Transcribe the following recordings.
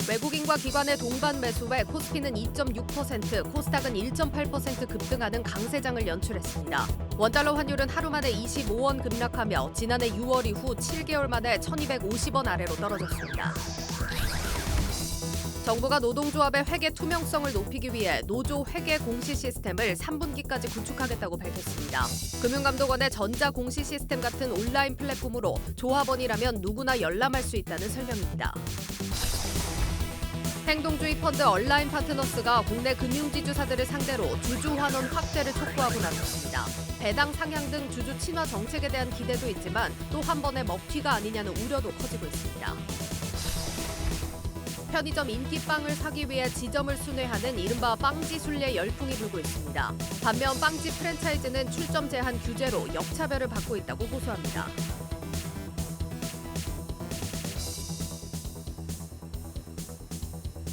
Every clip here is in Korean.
외국인과 기관의 동반 매수에 코스피는 2.6%, 코스닥은 1.8% 급등하는 강세장을 연출했습니다. 원달러 환율은 하루 만에 25원 급락하며 지난해 6월 이후 7개월 만에 1,250원 아래로 떨어졌습니다. 정부가 노동조합의 회계 투명성을 높이기 위해 노조 회계 공시 시스템을 3분기까지 구축하겠다고 밝혔습니다. 금융감독원의 전자공시 시스템 같은 온라인 플랫폼으로 조합원이라면 누구나 열람할 수 있다는 설명입니다. 행동주의 펀드 얼라인 파트너스가 국내 금융지주사들을 상대로 주주 환원 확대를 촉구하고 나섰습니다. 배당 상향 등 주주 친화 정책에 대한 기대도 있지만 또 한 번의 먹튀가 아니냐는 우려도 커지고 있습니다. 편의점 인기빵을 사기 위해 지점을 순회하는 이른바 빵지 순례 열풍이 불고 있습니다. 반면 빵지 프랜차이즈는 출점 제한 규제로 역차별을 받고 있다고 호소합니다.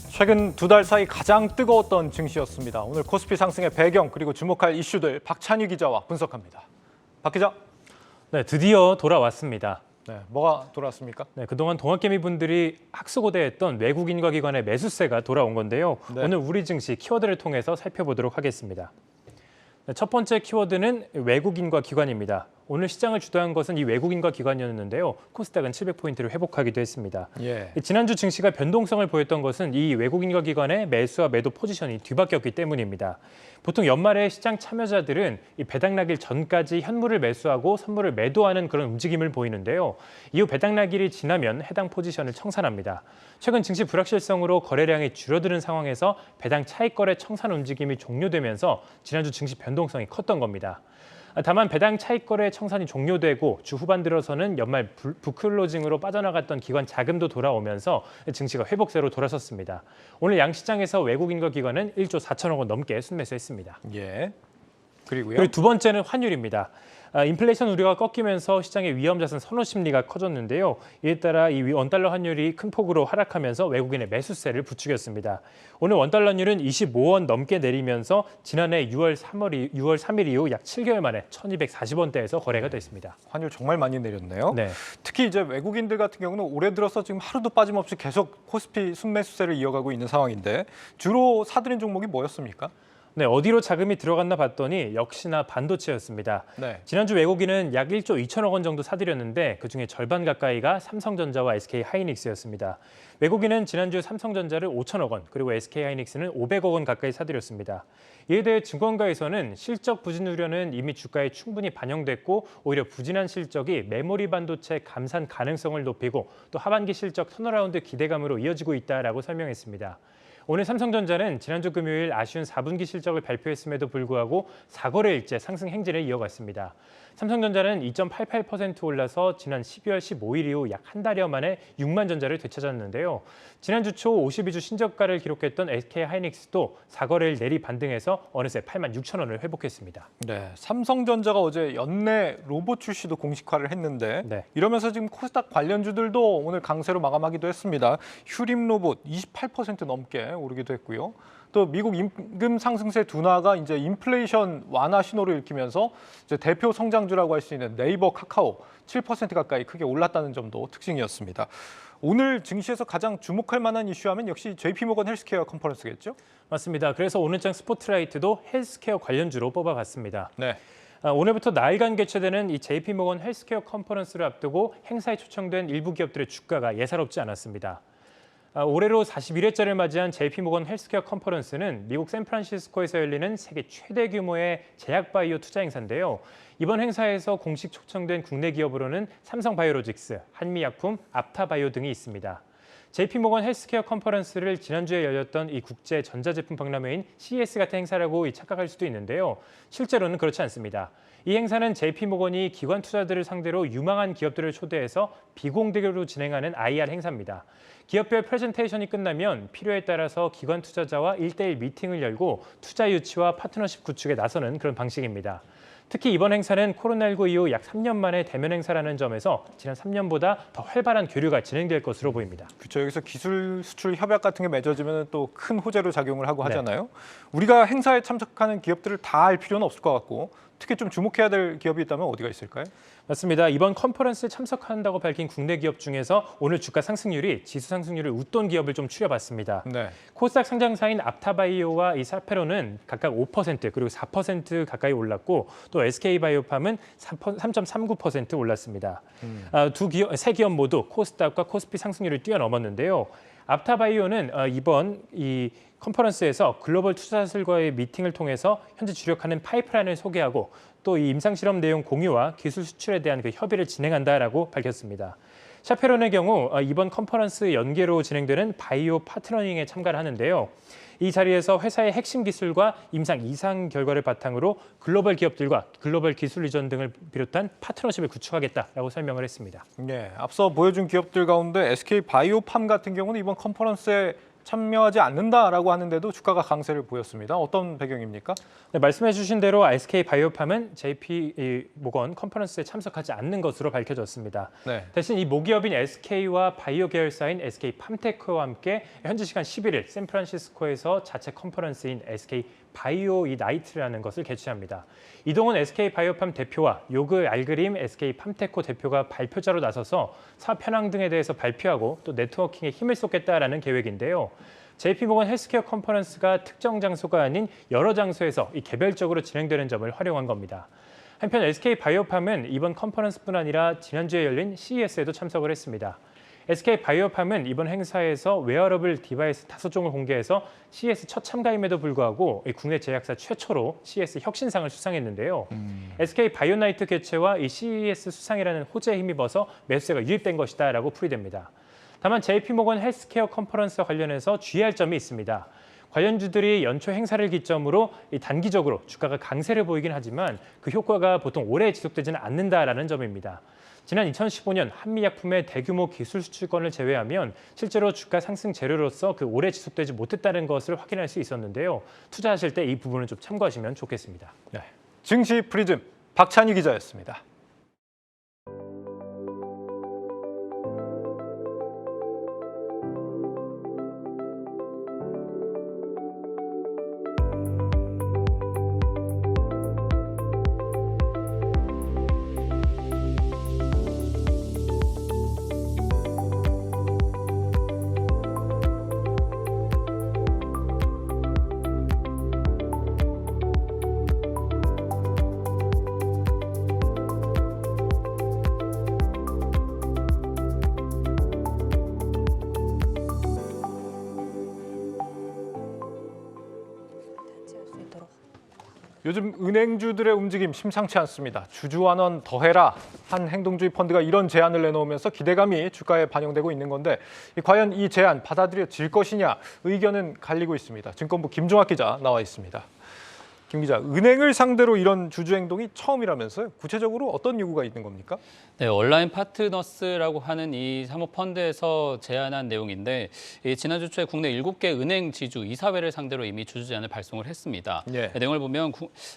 최근 두 달 사이 가장 뜨거웠던 증시였습니다. 오늘 코스피 상승의 배경 그리고 주목할 이슈들 박찬희 기자와 분석합니다. 박 기자. 네, 드디어 돌아왔습니다. 네, 뭐가 돌아왔습니까? 네, 그동안 동학개미 분들이 학수고대했던 외국인과 기관의 매수세가 돌아온 건데요. 네. 오늘 우리 증시 키워드를 통해서 살펴보도록 하겠습니다. 네, 첫 번째 키워드는 외국인과 기관입니다. 오늘 시장을 주도한 것은 이 외국인과 기관이었는데요. 코스닥은 700포인트를 회복하기도 했습니다. 예. 지난주 증시가 변동성을 보였던 것은 이 외국인과 기관의 매수와 매도 포지션이 뒤바뀌었기 때문입니다. 보통 연말에 시장 참여자들은 이 배당 나길 전까지 현물을 매수하고 선물을 매도하는 그런 움직임을 보이는데요. 이후 배당 나길이 지나면 해당 포지션을 청산합니다. 최근 증시 불확실성으로 거래량이 줄어드는 상황에서 배당 차익 거래 청산 움직임이 종료되면서 지난주 증시 변동성이 컸던 겁니다. 다만 배당 차익 거래 청산이 종료되고 주 후반 들어서는 연말 부클로징으로 빠져나갔던 기관 자금도 돌아오면서 증시가 회복세로 돌아섰습니다. 오늘 양시장에서 외국인과 기관은 1조 4천억 원 넘게 순매수했습니다. 예. 그리고요. 그리고 두 번째는 환율입니다. 인플레이션 우려가 꺾이면서 시장의 위험 자산 선호 심리가 커졌는데요. 이에 따라 이 원달러 환율이 큰 폭으로 하락하면서 외국인의 매수세를 부추겼습니다. 오늘 원달러율은 25원 넘게 내리면서 지난해 6월 3일 이후 약 7개월 만에 1,240원대에서 거래가 됐습니다. 환율 정말 많이 내렸네요. 네. 특히 이제 외국인들 같은 경우는 올해 들어서 지금 하루도 빠짐없이 계속 코스피 순매수세를 이어가고 있는 상황인데 주로 사들인 종목이 뭐였습니까? 네, 어디로 자금이 들어갔나 봤더니 역시나 반도체였습니다. 네. 지난주 외국인은 약 1조 2천억 원 정도 사들였는데 그중에 절반 가까이가 삼성전자와 SK하이닉스였습니다. 외국인은 지난주 삼성전자를 5천억 원, 그리고 SK하이닉스는 500억 원 가까이 사들였습니다. 이에 대해 증권가에서는 실적 부진 우려는 이미 주가에 충분히 반영됐고 오히려 부진한 실적이 메모리 반도체 감산 가능성을 높이고 또 하반기 실적 턴어라운드 기대감으로 이어지고 있다라고 설명했습니다. 오늘 삼성전자는 지난주 금요일 아쉬운 4분기 실적을 발표했음에도 불구하고 4거래일째 상승 행진을 이어갔습니다. 삼성전자는 2.88% 올라서 지난 12월 15일 이후 약 한 달여 만에 6만 전자를 되찾았는데요. 지난주 초 52주 신저가를 기록했던 SK하이닉스도 4거래일 내리 반등해서 어느새 8만 6천 원을 회복했습니다. 네, 삼성전자가 어제 연내 로봇 출시도 공식화를 했는데 네. 이러면서 지금 코스닥 관련주들도 오늘 강세로 마감하기도 했습니다. 휴림 로봇 28% 넘게 오르기도 했고요. 또 미국 임금 상승세 둔화가 이제 인플레이션 완화 신호를 일으키면서 이제 대표 성장주라고 할 수 있는 네이버, 카카오 7% 가까이 크게 올랐다는 점도 특징이었습니다. 오늘 증시에서 가장 주목할 만한 이슈하면 역시 JP모건 헬스케어 컨퍼런스겠죠? 맞습니다. 그래서 오늘장 스포트라이트도 헬스케어 관련주로 뽑아봤습니다. 네. 오늘부터 나흘간 개최되는 이 JP모건 헬스케어 컨퍼런스를 앞두고 행사에 초청된 일부 기업들의 주가가 예사롭지 않았습니다. 올해로 41회째를 맞이한 JP모건 헬스케어 컨퍼런스는 미국 샌프란시스코에서 열리는 세계 최대 규모의 제약바이오 투자 행사인데요. 이번 행사에서 공식 초청된 국내 기업으로는 삼성바이오로직스, 한미약품, 앞타바이오 등이 있습니다. JP모건 헬스케어 컨퍼런스를 지난주에 열렸던 이 국제 전자제품 박람회인 CES 같은 행사라고 착각할 수도 있는데요. 실제로는 그렇지 않습니다. 이 행사는 JP모건이 기관 투자들을 상대로 유망한 기업들을 초대해서 비공개로 진행하는 IR 행사입니다. 기업별 프레젠테이션이 끝나면 필요에 따라서 기관 투자자와 1대1 미팅을 열고 투자 유치와 파트너십 구축에 나서는 그런 방식입니다. 특히 이번 행사는 코로나19 이후 약 3년 만에 대면 행사라는 점에서 지난 3년보다 더 활발한 교류가 진행될 것으로 보입니다. 그렇죠. 여기서 기술 수출 협약 같은 게 맺어지면 또 큰 호재로 작용을 하고 하잖아요. 우리가 행사에 참석하는 기업들을 다 알 필요는 없을 것 같고 특히 좀 주목해야 될 기업이 있다면 어디가 있을까요? 맞습니다. 이번 컨퍼런스에 참석한다고 밝힌 국내 기업 중에서 오늘 주가 상승률이 지수 상승률을 웃돈 기업을 좀 추려봤습니다. 네. 코스닥 상장사인 apta바이오와 이 사페로는 각각 5% 그리고 4% 가까이 올랐고 또 SK바이오팜은 3.39% 올랐습니다. 세 기업 모두 코스닥과 코스피 상승률을 뛰어넘었는데요. apta바이오는 이번 이 컨퍼런스에서 글로벌 투자자들과의 미팅을 통해서 현재 주력하는 파이프라인을 소개하고 또 이 임상실험 내용 공유와 기술 수출에 대한 그 협의를 진행한다라고 밝혔습니다. 샤페론의 경우 이번 컨퍼런스 연계로 진행되는 바이오 파트너링에 참가를 하는데요. 이 자리에서 회사의 핵심 기술과 임상 이상 결과를 바탕으로 글로벌 기업들과 글로벌 기술 이전 등을 비롯한 파트너십을 구축하겠다라고 설명을 했습니다. 네, 앞서 보여준 기업들 가운데 SK바이오팜 같은 경우는 이번 컨퍼런스에 참여하지 않는다라고 하는데도 주가가 강세를 보였습니다. 어떤 배경입니까? 네, 말씀해 주신 대로 SK바이오팜은 JP모건 컨퍼런스에 참석하지 않는 것으로 밝혀졌습니다. 네. 대신 이 모기업인 SK와 바이오 계열사인 SK팜테크와 함께 현지 시간 11일 샌프란시스코에서 자체 컨퍼런스인 SK바이오 나이트라는 것을 개최합니다. 이동훈 SK바이오팜 대표와 요그 알그림 SK팜테코 대표가 발표자로 나서서 사업 현황 등에 대해서 발표하고 또 네트워킹에 힘을 쏟겠다라는 계획인데요. JP모건 헬스케어 컨퍼런스가 특정 장소가 아닌 여러 장소에서 개별적으로 진행되는 점을 활용한 겁니다. 한편 SK바이오팜은 이번 컨퍼런스뿐 아니라 지난주에 열린 CES에도 참석을 했습니다. SK바이오팜은 이번 행사에서 웨어러블 디바이스 5종을 공개해서 CES 첫 참가임에도 불구하고 국내 제약사 최초로 CES 혁신상을 수상했는데요. SK바이오나이트 개최와 이 CES 수상이라는 호재에 힘입어서 매수세가 유입된 것이다라고 풀이됩니다. 다만 JP모건 헬스케어 컨퍼런스와 관련해서 주의할 점이 있습니다. 관련주들이 연초 행사를 기점으로 단기적으로 주가가 강세를 보이긴 하지만 그 효과가 보통 오래 지속되지는 않는다라는 점입니다. 지난 2015년 한미약품의 대규모 기술 수출권을 제외하면 실제로 주가 상승 재료로서 그 오래 지속되지 못했다는 것을 확인할 수 있었는데요. 투자하실 때 이 부분을 좀 참고하시면 좋겠습니다. 네. 증시 프리즘 박찬희 기자였습니다. 요즘 은행주들의 움직임 심상치 않습니다. 주주 환원 더해라 한 행동주의 펀드가 이런 제안을 내놓으면서 기대감이 주가에 반영되고 있는 건데 과연 이 제안 받아들여질 것이냐 의견은 갈리고 있습니다. 증권부 김종학 기자 나와 있습니다. 김 기자, 은행을 상대로 이런 주주 행동이 처음이라면서요? 구체적으로 어떤 요구가 있는 겁니까? 네, 온라인 파트너스라고 하는 이 사모펀드에서 제안한 내용인데 지난주 초에 국내 7개 은행 지주 이사회를 상대로 이미 주주 제안을 발송을 했습니다. 예. 내용을 보면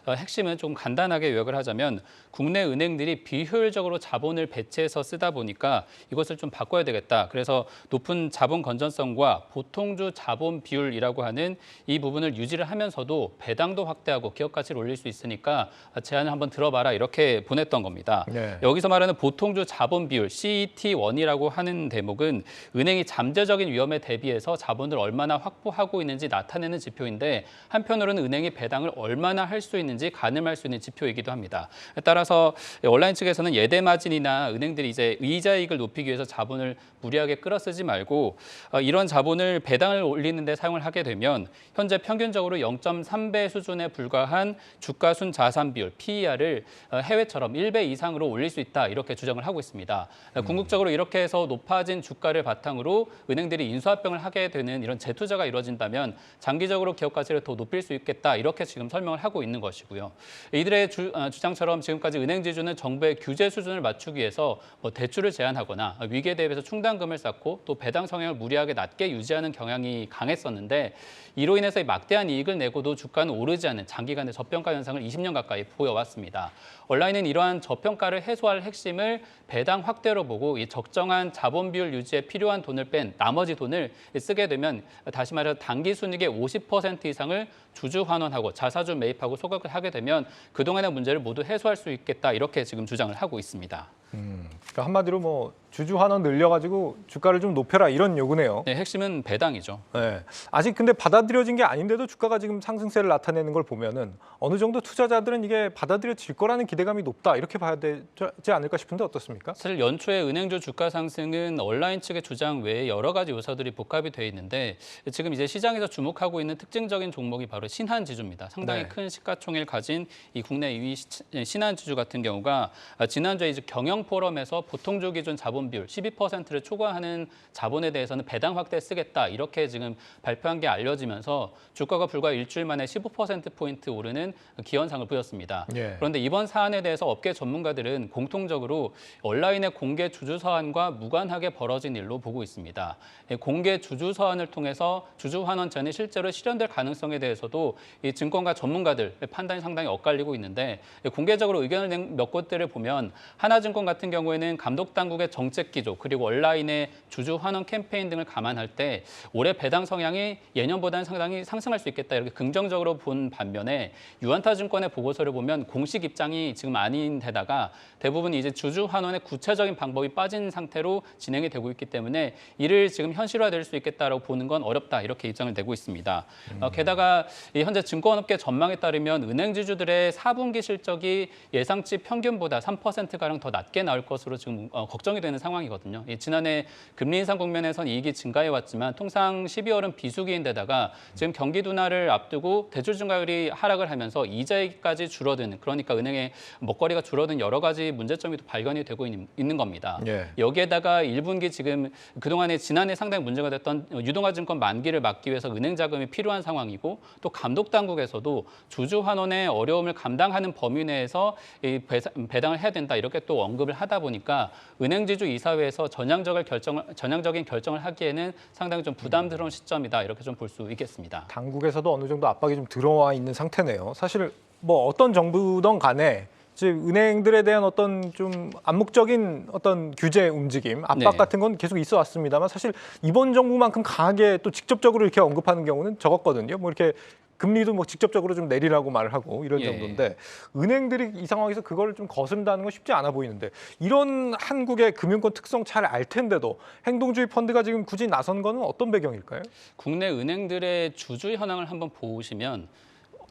핵심은 좀 간단하게 요약을 하자면 국내 은행들이 비효율적으로 자본을 배치해서 쓰다 보니까 이것을 좀 바꿔야 되겠다. 그래서 높은 자본 건전성과 보통주 자본 비율이라고 하는 이 부분을 유지를 하면서도 배당도 확대하고 기업 가치를 올릴 수 있으니까 제안을 한번 들어봐라 이렇게 보냈던 겁니다. 네. 여기서 말하는 보통주 자본 비율 CET1이라고 하는 대목은 은행이 잠재적인 위험에 대비해서 자본을 얼마나 확보하고 있는지 나타내는 지표인데 한편으로는 은행이 배당을 얼마나 할 수 있는지 가늠할 수 있는 지표이기도 합니다. 따라서 온라인 측에서는 예대 마진이나 은행들이 이제 이자이익을 높이기 위해서 자본을 무리하게 끌어쓰지 말고 이런 자본을 배당을 올리는 데 사용을 하게 되면 현재 평균적으로 0.3배 수준에 불과한 주가순 자산 비율 PER을 해외처럼 1배 이상으로 올릴 수 있다 이렇게 주장을 하고 있습니다. 궁극적으로 이렇게 해서 높아진 주가를 바탕으로 은행들이 인수합병을 하게 되는 이런 재투자가 이루어진다면 장기적으로 기업 가치를 더 높일 수 있겠다 이렇게 지금 설명을 하고 있는 것이고요. 이들의 주장처럼 지금까지 은행 지주는 정부의 규제 수준을 맞추기 위해서 대출을 제한하거나 위기에 대비해서 충당금을 쌓고 또 배당 성향을 무리하게 낮게 유지하는 경향이 강했었는데 이로 인해서 막대한 이익을 내고도 주가는 오르지 않는 단기간에 저평가 현상을 20년 가까이 보여왔습니다. 온라인은 이러한 저평가를 해소할 핵심을 배당 확대로 보고 이 적정한 자본 비율 유지에 필요한 돈을 뺀 나머지 돈을 쓰게 되면 다시 말해서 단기 순이익의 50% 이상을 주주 환원하고 자사주 매입하고 소각을 하게 되면 그동안의 문제를 모두 해소할 수 있겠다 이렇게 지금 주장을 하고 있습니다. 그러니까 한마디로 뭐 주주 환원 늘려가지고 주가를 좀 높여라 이런 요구네요. 네, 핵심은 배당이죠. 네. 아직 근데 받아들여진 게 아닌데도 주가가 지금 상승세를 나타내는 걸 보면은 어느 정도 투자자들은 이게 받아들여질 거라는 기대감이 높다 이렇게 봐야 되지 않을까 싶은데 어떻습니까? 사실 연초에 은행주 주가 상승은 온라인 측의 주장 외에 여러 가지 요소들이 복합이 돼 있는데 지금 이제 시장에서 주목하고 있는 특징적인 종목이 바로 신한지주입니다. 상당히 네. 큰 시가총액을 가진 이 국내 2위 신한지주 같은 경우가 지난주에 이제 경영 포럼에서 보통주 기준 자본 비율 12%를 초과하는 자본에 대해서는 배당 확대 쓰겠다 이렇게 지금 발표한 게 알려지면서 주가가 불과 일주일 만에 15%포인트 오르는 기현상을 보였습니다. 예. 그런데 이번 사안에 대해서 업계 전문가들은 공통적으로 온라인의 공개 주주 서한과 무관하게 벌어진 일로 보고 있습니다. 공개 주주 서한을 통해서 주주 환원 전이 실제로 실현될 가능성에 대해서도 이 증권가 전문가들 판단이 상당히 엇갈리고 있는데 공개적으로 의견을 낸 몇 곳들을 보면 하나증권 같은 경우에는 감독 당국의 정책 기조 그리고 온라인의 주주 환원 캠페인 등을 감안할 때 올해 배당 성향이 예년보다는 상당히 상승할 수 있겠다 이렇게 긍정적으로 본 반면에 유한타증권의 보고서를 보면 공식 입장이 지금 아닌 데다가 대부분 이제 주주 환원의 구체적인 방법이 빠진 상태로 진행이 되고 있기 때문에 이를 지금 현실화될 수 있겠다라고 보는 건 어렵다 이렇게 입장을 내고 있습니다. 게다가 이 현재 증권업계 전망에 따르면 은행지주들의 4분기 실적이 예상치 평균보다 3%가량 더 낮게 나올 것으로 지금 걱정이 되는 상황이거든요. 지난해 금리 인상 국면에선 이익이 증가해 왔지만 통상 12월은 비수기인데다가 지금 경기 둔화를 앞두고 대출 증가율이 하락을 하면서 이자율까지 줄어드는 그러니까 은행의 먹거리가 줄어든 여러 가지 문제점이 또 발견이 되고 있는 겁니다. 예. 여기에다가 1분기 지금 그동안에 지난해 상당히 문제가 됐던 유동화증권 만기를 막기 위해서 은행 자금이 필요한 상황이고 또 감독 당국에서도 주주 환원의 어려움을 감당하는 범위 내에서 이 배당을 해야 된다 이렇게 또 언급을 하다 보니까 은행지주 이사회에서 전향적인 결정을 하기에는 상당히 좀 부담스러운 시점이다 이렇게 좀 볼 수 있겠습니다. 당국에서도 어느 정도 압박이 좀 들어와 있는 상태네요. 사실 뭐 어떤 정부든 간에 지금 은행들에 대한 어떤 좀 암묵적인 어떤 규제 움직임, 압박 네. 같은 건 계속 있어 왔습니다만 사실 이번 정부만큼 강하게 또 직접적으로 이렇게 언급하는 경우는 적었거든요. 뭐 이렇게 금리도 뭐 직접적으로 좀 내리라고 말을 하고 이런 예. 정도인데 은행들이 이 상황에서 그걸 좀 거스른다는 건 쉽지 않아 보이는데 이런 한국의 금융권 특성 잘 알 텐데도 행동주의 펀드가 지금 굳이 나선 거는 어떤 배경일까요? 국내 은행들의 주주 현황을 한번 보시면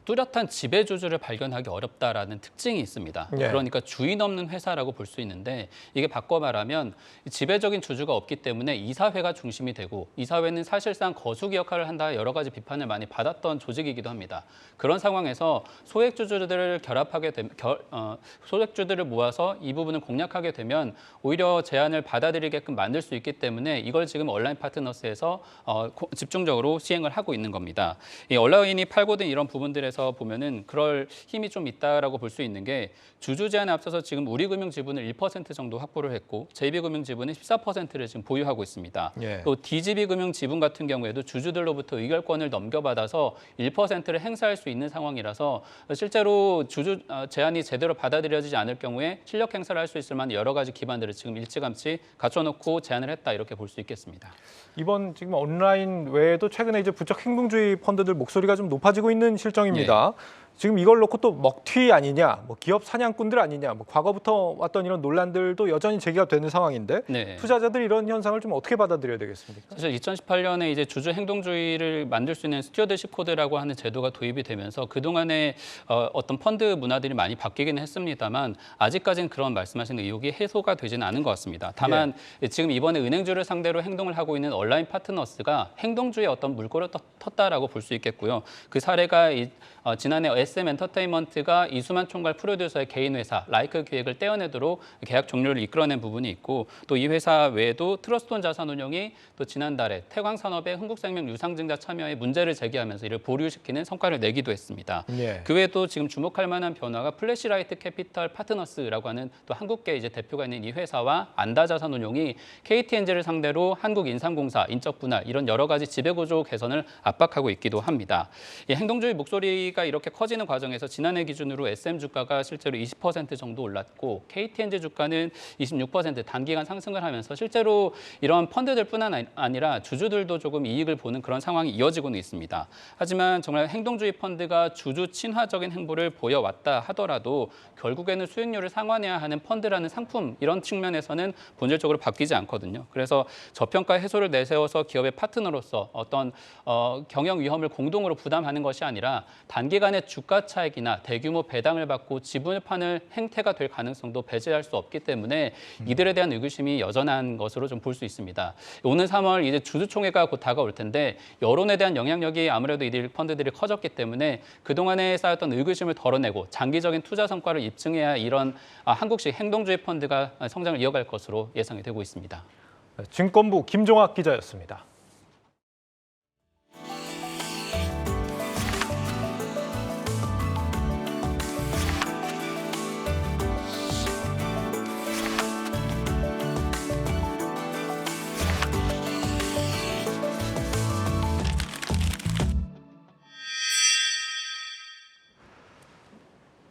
뚜렷한 지배주주를 발견하기 어렵다라는 특징이 있습니다. 예. 그러니까 주인 없는 회사라고 볼 수 있는데 이게 바꿔 말하면 지배적인 주주가 없기 때문에 이사회가 중심이 되고 이사회는 사실상 거수기 역할을 한다 여러 가지 비판을 많이 받았던 조직이기도 합니다. 그런 상황에서 소액주주들을 소액주들을 모아서 이 부분을 공략하게 되면 오히려 제안을 받아들이게끔 만들 수 있기 때문에 이걸 지금 온라인 파트너스에서 집중적으로 시행을 하고 있는 겁니다. 이 온라인이 팔고든 이런 부분들에서 보면은 그럴 힘이 좀 있다라고 볼 수 있는 게 주주 제한에 앞서서 지금 우리금융 지분을 1% 정도 확보를 했고 JB금융 지분은 14%를 지금 보유하고 있습니다. 예. 또 DGB금융 지분 같은 경우에도 주주들로부터 의결권을 넘겨받아서 1%를 행사할 수 있는 상황이라서 실제로 주주 제한이 제대로 받아들여지지 않을 경우에 실력 행사를 할 수 있을 만한 여러 가지 기반들을 지금 일찌감치 갖춰놓고 제안을 했다 이렇게 볼 수 있겠습니다. 이번 지금 온라인 외에도 최근에 이제 부쩍 행동주의 펀드들 목소리가 좀 높아지고 있는 실정입니다. 지금 이걸 놓고 또 먹튀 아니냐, 뭐 기업 사냥꾼들 아니냐, 뭐 과거부터 왔던 이런 논란들도 여전히 제기가 되는 상황인데 네. 투자자들이 이런 현상을 좀 어떻게 받아들여야 되겠습니까? 사실 2018년에 이제 주주 행동주의를 만들 수 있는 스튜어드십 코드라고 하는 제도가 도입이 되면서 그동안에 어떤 펀드 문화들이 많이 바뀌기는 했습니다만 아직까지는 그런 말씀하시는 의혹이 해소가 되지는 않은 것 같습니다. 다만 지금 이번에 은행주를 상대로 행동을 하고 있는 온라인 파트너스가 행동주의의 어떤 물꼬를 텄다라고 볼 수 있겠고요. 그 사례가 지난해 SM 엔터테인먼트가 이수만 총괄 프로듀서의 개인 회사 라이크 기획을 떼어내도록 계약 종료를 이끌어낸 부분이 있고 또 이 회사 외에도 트러스톤 자산운용이 또 지난달에 태광산업의 흥국생명 유상증자 참여에 문제를 제기하면서 이를 보류시키는 성과를 내기도 했습니다. 예. 그 외에 또 지금 주목할 만한 변화가 플래시라이트 캐피털 파트너스라고 하는 또 한국계 이제 대표가 있는 이 회사와 안다자산운용이 KTNG를 상대로 한국인삼공사, 인적분할 이런 여러 가지 지배구조 개선을 압박하고 있기도 합니다. 이 행동주의 목소리가 이렇게 커지는 커지는 과정에서 지난해 기준으로 SM 주가가 실제로 20% 정도 올랐고 KTNG 주가는 26% 단기간 상승을 하면서 실제로 이러한 펀드들뿐 아니라 주주들도 조금 이익을 보는 그런 상황이 이어지고는 있습니다. 하지만 정말 행동주의 펀드가 주주 친화적인 행보를 보여왔다 하더라도 결국에는 수익률을 상환해야 하는 펀드라는 상품 이런 측면에서는 본질적으로 바뀌지 않거든요. 그래서 저평가 해소를 내세워서 기업의 파트너로서 어떤 경영 위험을 공동으로 부담하는 것이 아니라 단기간의 주가 차익이나 대규모 배당을 받고 지분을 파는 행태가 될 가능성도 배제할 수 없기 때문에 이들에 대한 의구심이 여전한 것으로 좀 볼 수 있습니다. 오는 3월 이제 주주총회가 곧 다가올 텐데 여론에 대한 영향력이 아무래도 이들 펀드들이 커졌기 때문에 그동안에 쌓였던 의구심을 덜어내고 장기적인 투자 성과를 입증해야 이런 한국식 행동주의 펀드가 성장을 이어갈 것으로 예상이 되고 있습니다. 증권부 김종학 기자였습니다.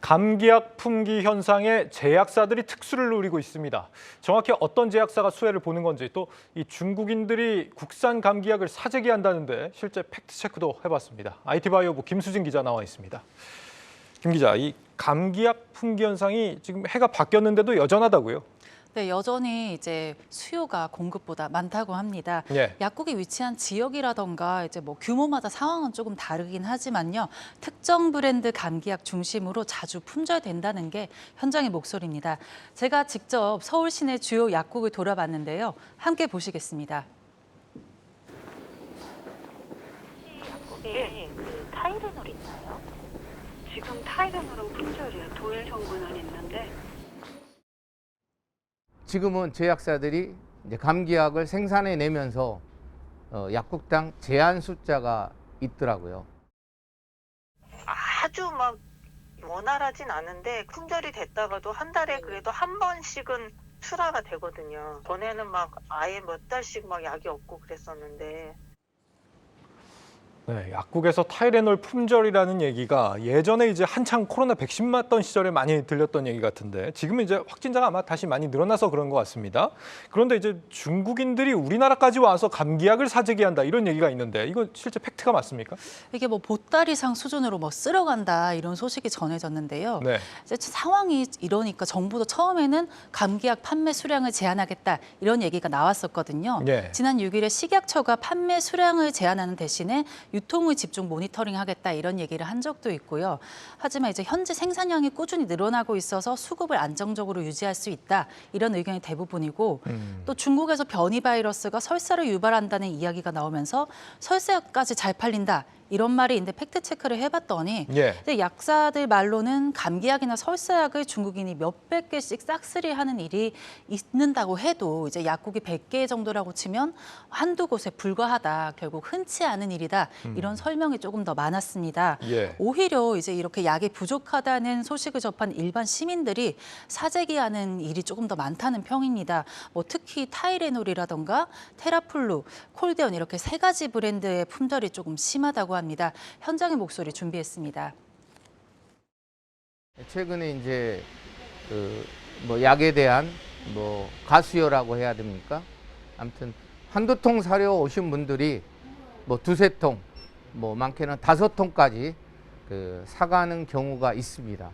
감기약 품귀 현상에 제약사들이 특수를 누리고 있습니다. 정확히 어떤 제약사가 수혜를 보는 건지 또 이 중국인들이 국산 감기약을 사재기한다는데 실제 팩트체크도 해봤습니다. IT바이오부 김수진 기자 나와 있습니다. 김 기자, 이 감기약 품귀 현상이 지금 해가 바뀌었는데도 여전하다고요? 네, 여전히 이제 수요가 공급보다 많다고 합니다. 예. 약국이 위치한 지역이라던가 이제 뭐 규모마다 상황은 조금 다르긴 하지만요. 특정 브랜드 감기약 중심으로 자주 품절된다는 게 현장의 목소리입니다. 제가 직접 서울 시내 주요 약국을 돌아봤는데요. 함께 보시겠습니다. 약국에 그 타이레놀 있나요? 지금 타이레놀은 품절이에요. 도일 성분은 있는데. 지금은 제약사들이 이제 감기약을 생산해내면서 약국당 제한 숫자가 있더라고요. 아주 막 원활하진 않은데 품절이 됐다가도 한 달에 그래도 한 번씩은 출하가 되거든요. 전에는 막 아예 몇 달씩 막 약이 없고 그랬었는데. 네, 약국에서 타이레놀 품절이라는 얘기가 예전에 이제 한창 코로나 백신 맞던 시절에 많이 들렸던 얘기 같은데 지금은 이제 확진자가 아마 다시 많이 늘어나서 그런 것 같습니다. 그런데 이제 중국인들이 우리나라까지 와서 감기약을 사재기한다 이런 얘기가 있는데 이거 실제 팩트가 맞습니까? 이게 뭐 보따리상 수준으로 뭐 쓸어간다 이런 소식이 전해졌는데요. 네. 이제 상황이 이러니까 정부도 처음에는 감기약 판매 수량을 제한하겠다 이런 얘기가 나왔었거든요. 네. 지난 6일에 식약처가 판매 수량을 제한하는 대신에 유통을 집중 모니터링하겠다 이런 얘기를 한 적도 있고요. 하지만 이제 현재 생산량이 꾸준히 늘어나고 있어서 수급을 안정적으로 유지할 수 있다 이런 의견이 대부분이고 또 중국에서 변이 바이러스가 설사를 유발한다는 이야기가 나오면서 설사약까지 잘 팔린다. 이런 말이 있는데 팩트 체크를 해봤더니 예. 근데 약사들 말로는 감기약이나 설사약을 중국인이 몇백 개씩 싹쓸이하는 일이 있는다고 해도 이제 약국이 100개 정도라고 치면 한두 곳에 불과하다. 결국 흔치 않은 일이다. 이런 설명이 조금 더 많았습니다. 예. 오히려 이제 이렇게 약이 부족하다는 소식을 접한 일반 시민들이 사재기하는 일이 조금 더 많다는 평입니다. 뭐 특히 타이레놀이라던가 테라플루, 콜데온 이렇게 세 가지 브랜드의 품절이 조금 심하다고 합니다. 현장의 목소리 준비했습니다. 최근에 이제 뭐 약에 대한 뭐 가수요라고 해야 됩니까? 아무튼 한두 통 사려 오신 분들이 뭐 두세 통, 뭐 많게는 5통까지 사가는 경우가 있습니다.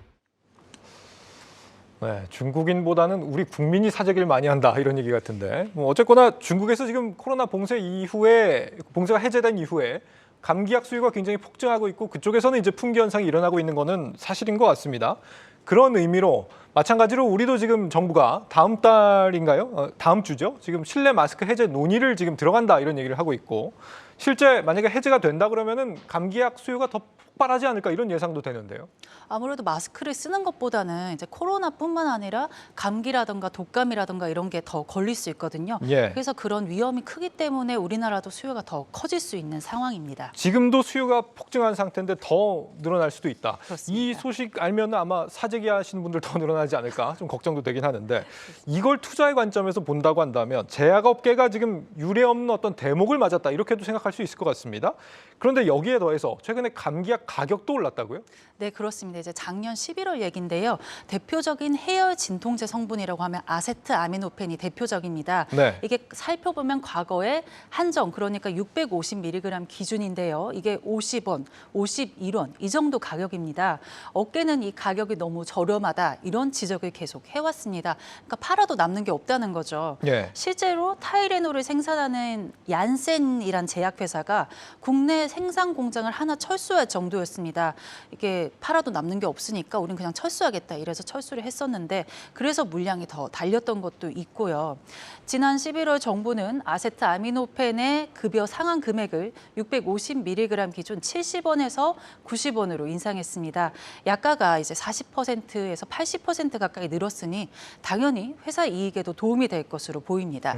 네, 중국인보다는 우리 국민이 사재기를 많이 한다 이런 얘기 같은데 뭐 어쨌거나 중국에서 지금 코로나 봉쇄가 해제된 이후에 감기약 수요가 굉장히 폭증하고 있고 그쪽에서는 이제 품귀 현상이 일어나고 있는 거는 사실인 것 같습니다. 그런 의미로 마찬가지로 우리도 지금 정부가 다음 달인가요? 다음 주죠. 지금 실내 마스크 해제 논의를 지금 들어간다 이런 얘기를 하고 있고 실제 만약에 해제가 된다 그러면은 감기약 수요가 더 폭발하지 않을까 이런 예상도 되는데요. 아무래도 마스크를 쓰는 것보다는 이제 코로나뿐만 아니라 감기라든가 독감이라든가 이런 게 더 걸릴 수 있거든요. 예. 그래서 그런 위험이 크기 때문에 우리나라도 수요가 더 커질 수 있는 상황입니다. 지금도 수요가 폭증한 상태인데 더 늘어날 수도 있다. 그렇습니다. 이 소식 알면 아마 사재기 하시는 분들 더 늘어나지 않을까 좀 걱정도 되긴 하는데 이걸 투자의 관점에서 본다고 한다면 제약업계가 지금 유례없는 어떤 대목을 맞았다 이렇게도 생각할 수 있을 것 같습니다. 그런데 여기에 더해서 최근에 감기약 가격도 올랐다고요? 네, 그렇습니다. 이제 작년 11월 얘기인데요. 대표적인 해열 진통제 성분이라고 하면 아세트아미노펜이 대표적입니다. 네. 이게 살펴보면 과거에 한정, 그러니까 650mg 기준인데요. 이게 50원, 51원 이 정도 가격입니다. 업계는 이 가격이 너무 저렴하다 이런 지적을 계속 해왔습니다. 그러니까 팔아도 남는 게 없다는 거죠. 예. 실제로 타이레놀을 생산하는 얀센이란 제약회사가 국내 생산 공장을 하나 철수할 정도였습니다. 이게 팔아도 남는 게 없으니까 우린 그냥 철수하겠다 이래서 철수를 했었는데 그래서 물량이 더 달렸던 것도 있고요. 지난 11월 정부는 아세트아미노펜의 급여 상한 금액을 650mg 기준 70원에서 90원으로 인상했습니다. 약가가 이제 40%에서 80% 가까이 늘었으니 당연히 회사 이익에도 도움이 될 것으로 보입니다.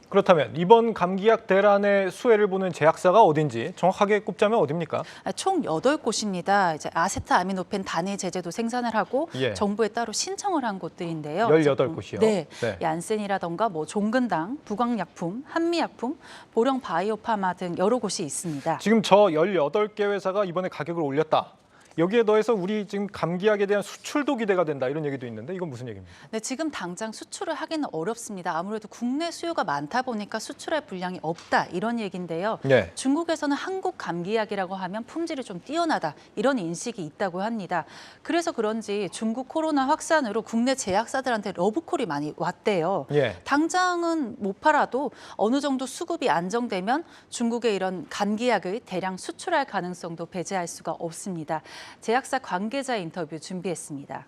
그렇다면 이번 감기약 대란의 수혜를 보는 제약사가 어딘지 정확하게 꼽자면 어디입니까? 총 8곳입니다. 이제 아세트아미노펜 단일 제제도 생산을 하고 예. 정부에 따로 신청을 한 곳들인데요. 18곳이요? 네. 네. 얀센이라던가 뭐 종근당, 부광약품, 한미약품, 보령 바이오파마 등 여러 곳이 있습니다. 지금 저 18개 회사가 이번에 가격을 올렸다. 여기에 더해서 우리 지금 감기약에 대한 수출도 기대가 된다 이런 얘기도 있는데 이건 무슨 얘기입니까? 네, 지금 당장 수출을 하기는 어렵습니다. 아무래도 국내 수요가 많다 보니까 수출할 분량이 없다 이런 얘기인데요. 네. 중국에서는 한국 감기약이라고 하면 품질이 좀 뛰어나다 이런 인식이 있다고 합니다. 그래서 그런지 중국 코로나 확산으로 국내 제약사들한테 러브콜이 많이 왔대요. 예. 당장은 못 팔아도 어느 정도 수급이 안정되면 중국의 이런 감기약을 대량 수출할 가능성도 배제할 수가 없습니다. 제약사 관계자 인터뷰 준비했습니다.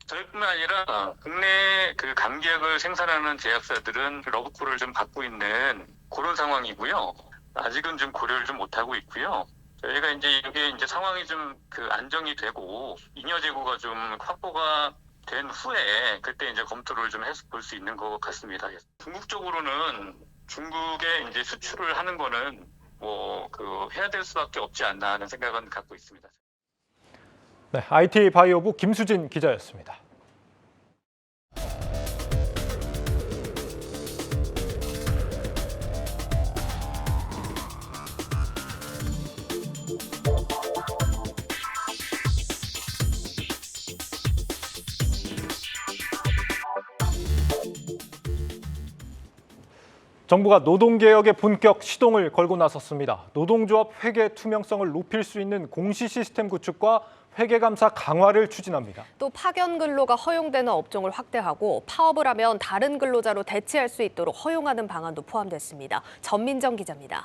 저희뿐만 아니라 국내 그 감기약을 생산하는 제약사들은 러브콜을 좀 받고 있는 그런 상황이고요. 아직은 좀 고려를 좀 못하고 있고요. 저희가 이제 이게 이제 상황이 좀 그 안정이 되고 잉여 재고가 좀 확보가 된 후에 그때 이제 검토를 좀 해서 볼 수 있는 것 같습니다. 궁극적으로는 중국에 이제 수출을 하는 거는 해야 될 수밖에 없지 않나 하는 생각은 갖고 있습니다. 네, IT 바이오부 김수진 기자였습니다. 정부가 노동개혁의 본격 시동을 걸고 나섰습니다. 노동조합 회계 투명성을 높일 수 있는 공시 시스템 구축과 회계감사 강화를 추진합니다. 또 파견 근로가 허용되는 업종을 확대하고 파업을 하면 다른 근로자로 대체할 수 있도록 허용하는 방안도 포함됐습니다. 전민정 기자입니다.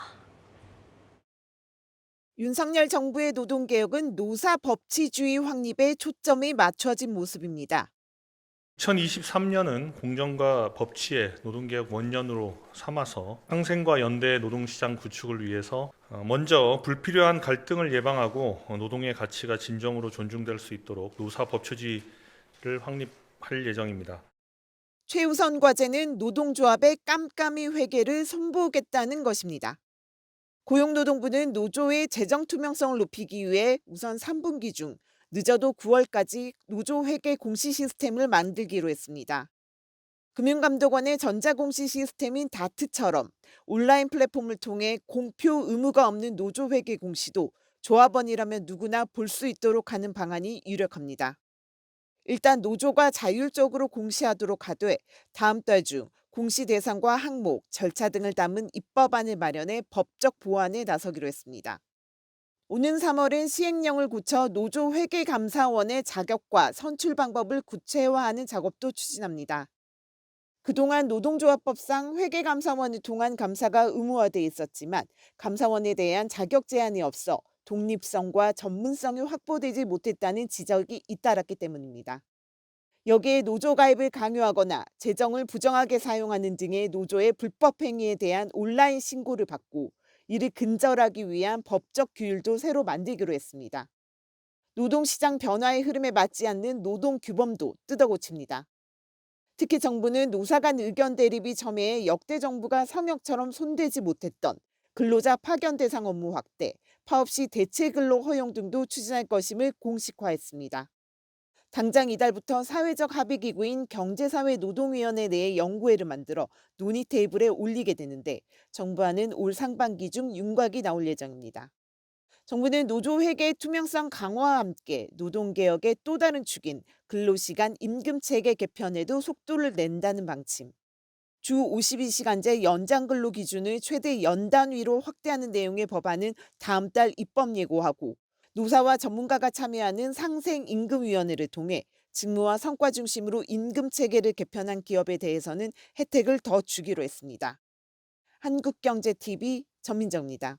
윤석열 정부의 노동개혁은 노사 법치주의 확립에 초점이 맞춰진 모습입니다. 2023년은 공정과 법치의 노동개혁 원년으로 삼아서 상생과 연대의 노동시장 구축을 위해서 먼저 불필요한 갈등을 예방하고 노동의 가치가 진정으로 존중될 수 있도록 노사 법치주의를 확립할 예정입니다. 최우선 과제는 노동조합의 깜깜이 회계를 선보겠다는 것입니다. 고용노동부는 노조의 재정 투명성을 높이기 위해 우선 3분기 중 늦어도 9월까지 노조 회계 공시 시스템을 만들기로 했습니다. 금융감독원의 전자공시 시스템인 다트처럼 온라인 플랫폼을 통해 공표 의무가 없는 노조 회계 공시도 조합원이라면 누구나 볼 수 있도록 하는 방안이 유력합니다. 일단 노조가 자율적으로 공시하도록 하되 다음 달 중 공시 대상과 항목, 절차 등을 담은 입법안을 마련해 법적 보완에 나서기로 했습니다. 오는 3월엔 시행령을 고쳐 노조 회계감사원의 자격과 선출 방법을 구체화하는 작업도 추진합니다. 그동안 노동조합법상 회계감사원을 통한 감사가 의무화돼 있었지만 감사원에 대한 자격 제한이 없어 독립성과 전문성이 확보되지 못했다는 지적이 잇따랐기 때문입니다. 여기에 노조 가입을 강요하거나 재정을 부정하게 사용하는 등의 노조의 불법 행위에 대한 온라인 신고를 받고 이를 근절하기 위한 법적 규율도 새로 만들기로 했습니다. 노동시장 변화의 흐름에 맞지 않는 노동규범도 뜯어고칩니다. 특히 정부는 노사 간 의견 대립이 첨예해 역대 정부가 성역처럼 손대지 못했던 근로자 파견 대상 업무 확대, 파업 시 대체 근로 허용 등도 추진할 것임을 공식화했습니다. 당장 이달부터 사회적 합의기구인 경제사회노동위원회 내에 연구회를 만들어 논의 테이블에 올리게 되는데 정부안은 올 상반기 중 윤곽이 나올 예정입니다. 정부는 노조회계 투명성 강화와 함께 노동개혁의 또 다른 축인 근로시간 임금체계 개편에도 속도를 낸다는 방침. 주 52시간제 연장 근로 기준을 최대 연단위로 확대하는 내용의 법안은 다음 달 입법 예고하고 노사와 전문가가 참여하는 상생임금위원회를 통해 직무와 성과 중심으로 임금체계를 개편한 기업에 대해서는 혜택을 더 주기로 했습니다. 한국경제TV 전민정입니다.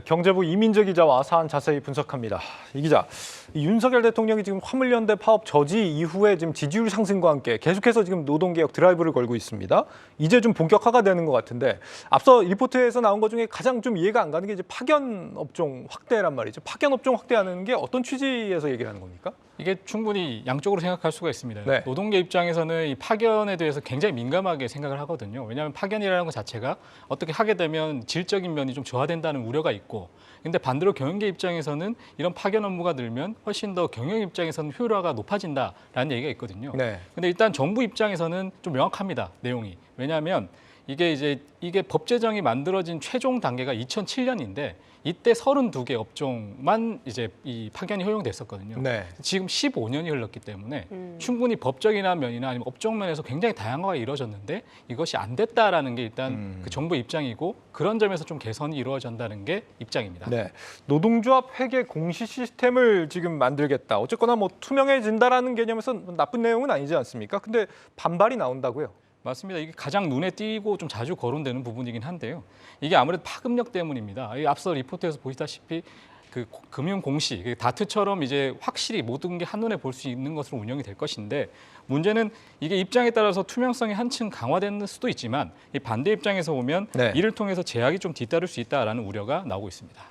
경제부 이민재 기자와 사안 자세히 분석합니다. 이 기자, 윤석열 대통령이 지금 화물연대 파업 저지 이후에 지금 지지율 상승과 함께 계속해서 지금 노동개혁 드라이브를 걸고 있습니다. 이제 좀 본격화가 되는 것 같은데 앞서 리포트에서 나온 것 중에 가장 좀 이해가 안 가는 게 이제 파견 업종 확대란 말이죠. 파견 업종 확대하는 게 어떤 취지에서 얘기를 하는 겁니까? 이게 충분히 양쪽으로 생각할 수가 있습니다. 네. 노동계 입장에서는 이 파견에 대해서 굉장히 민감하게 생각을 하거든요. 왜냐하면 파견이라는 것 자체가 어떻게 하게 되면 질적인 면이 좀 저하된다는 우려가 있고, 근데 반대로 경영계 입장에서는 이런 파견 업무가 늘면 훨씬 더 경영 입장에서는 효율화가 높아진다라는 얘기가 있거든요. 네. 근데 일단 정부 입장에서는 좀 명확합니다. 내용이. 왜냐하면 이게 법 제정이 만들어진 최종 단계가 2007년인데 이때 32개 업종만 이제 이 파견이 허용됐었거든요. 네. 지금 15년이 흘렀기 때문에 충분히 법적이나 면이나 아니면 업종 면에서 굉장히 다양화가 이루어졌는데 이것이 안 됐다라는 게 일단 그 정부 입장이고, 그런 점에서 좀 개선이 이루어진다는 게 입장입니다. 네. 노동조합 회계 공시 시스템을 지금 만들겠다. 어쨌거나 뭐 투명해진다라는 개념에서 나쁜 내용은 아니지 않습니까? 근데 반발이 나온다고요? 맞습니다. 이게 가장 눈에 띄고 좀 자주 거론되는 부분이긴 한데요. 이게 아무래도 파급력 때문입니다. 이 앞서 리포트에서 보시다시피 그 금융 공시, 다트처럼 이제 확실히 모든 게 한눈에 볼 수 있는 것으로 운영이 될 것인데, 문제는 이게 입장에 따라서 투명성이 한층 강화될 수도 있지만 이 반대 입장에서 보면 네. 이를 통해서 제약이 좀 뒤따를 수 있다라는 우려가 나오고 있습니다.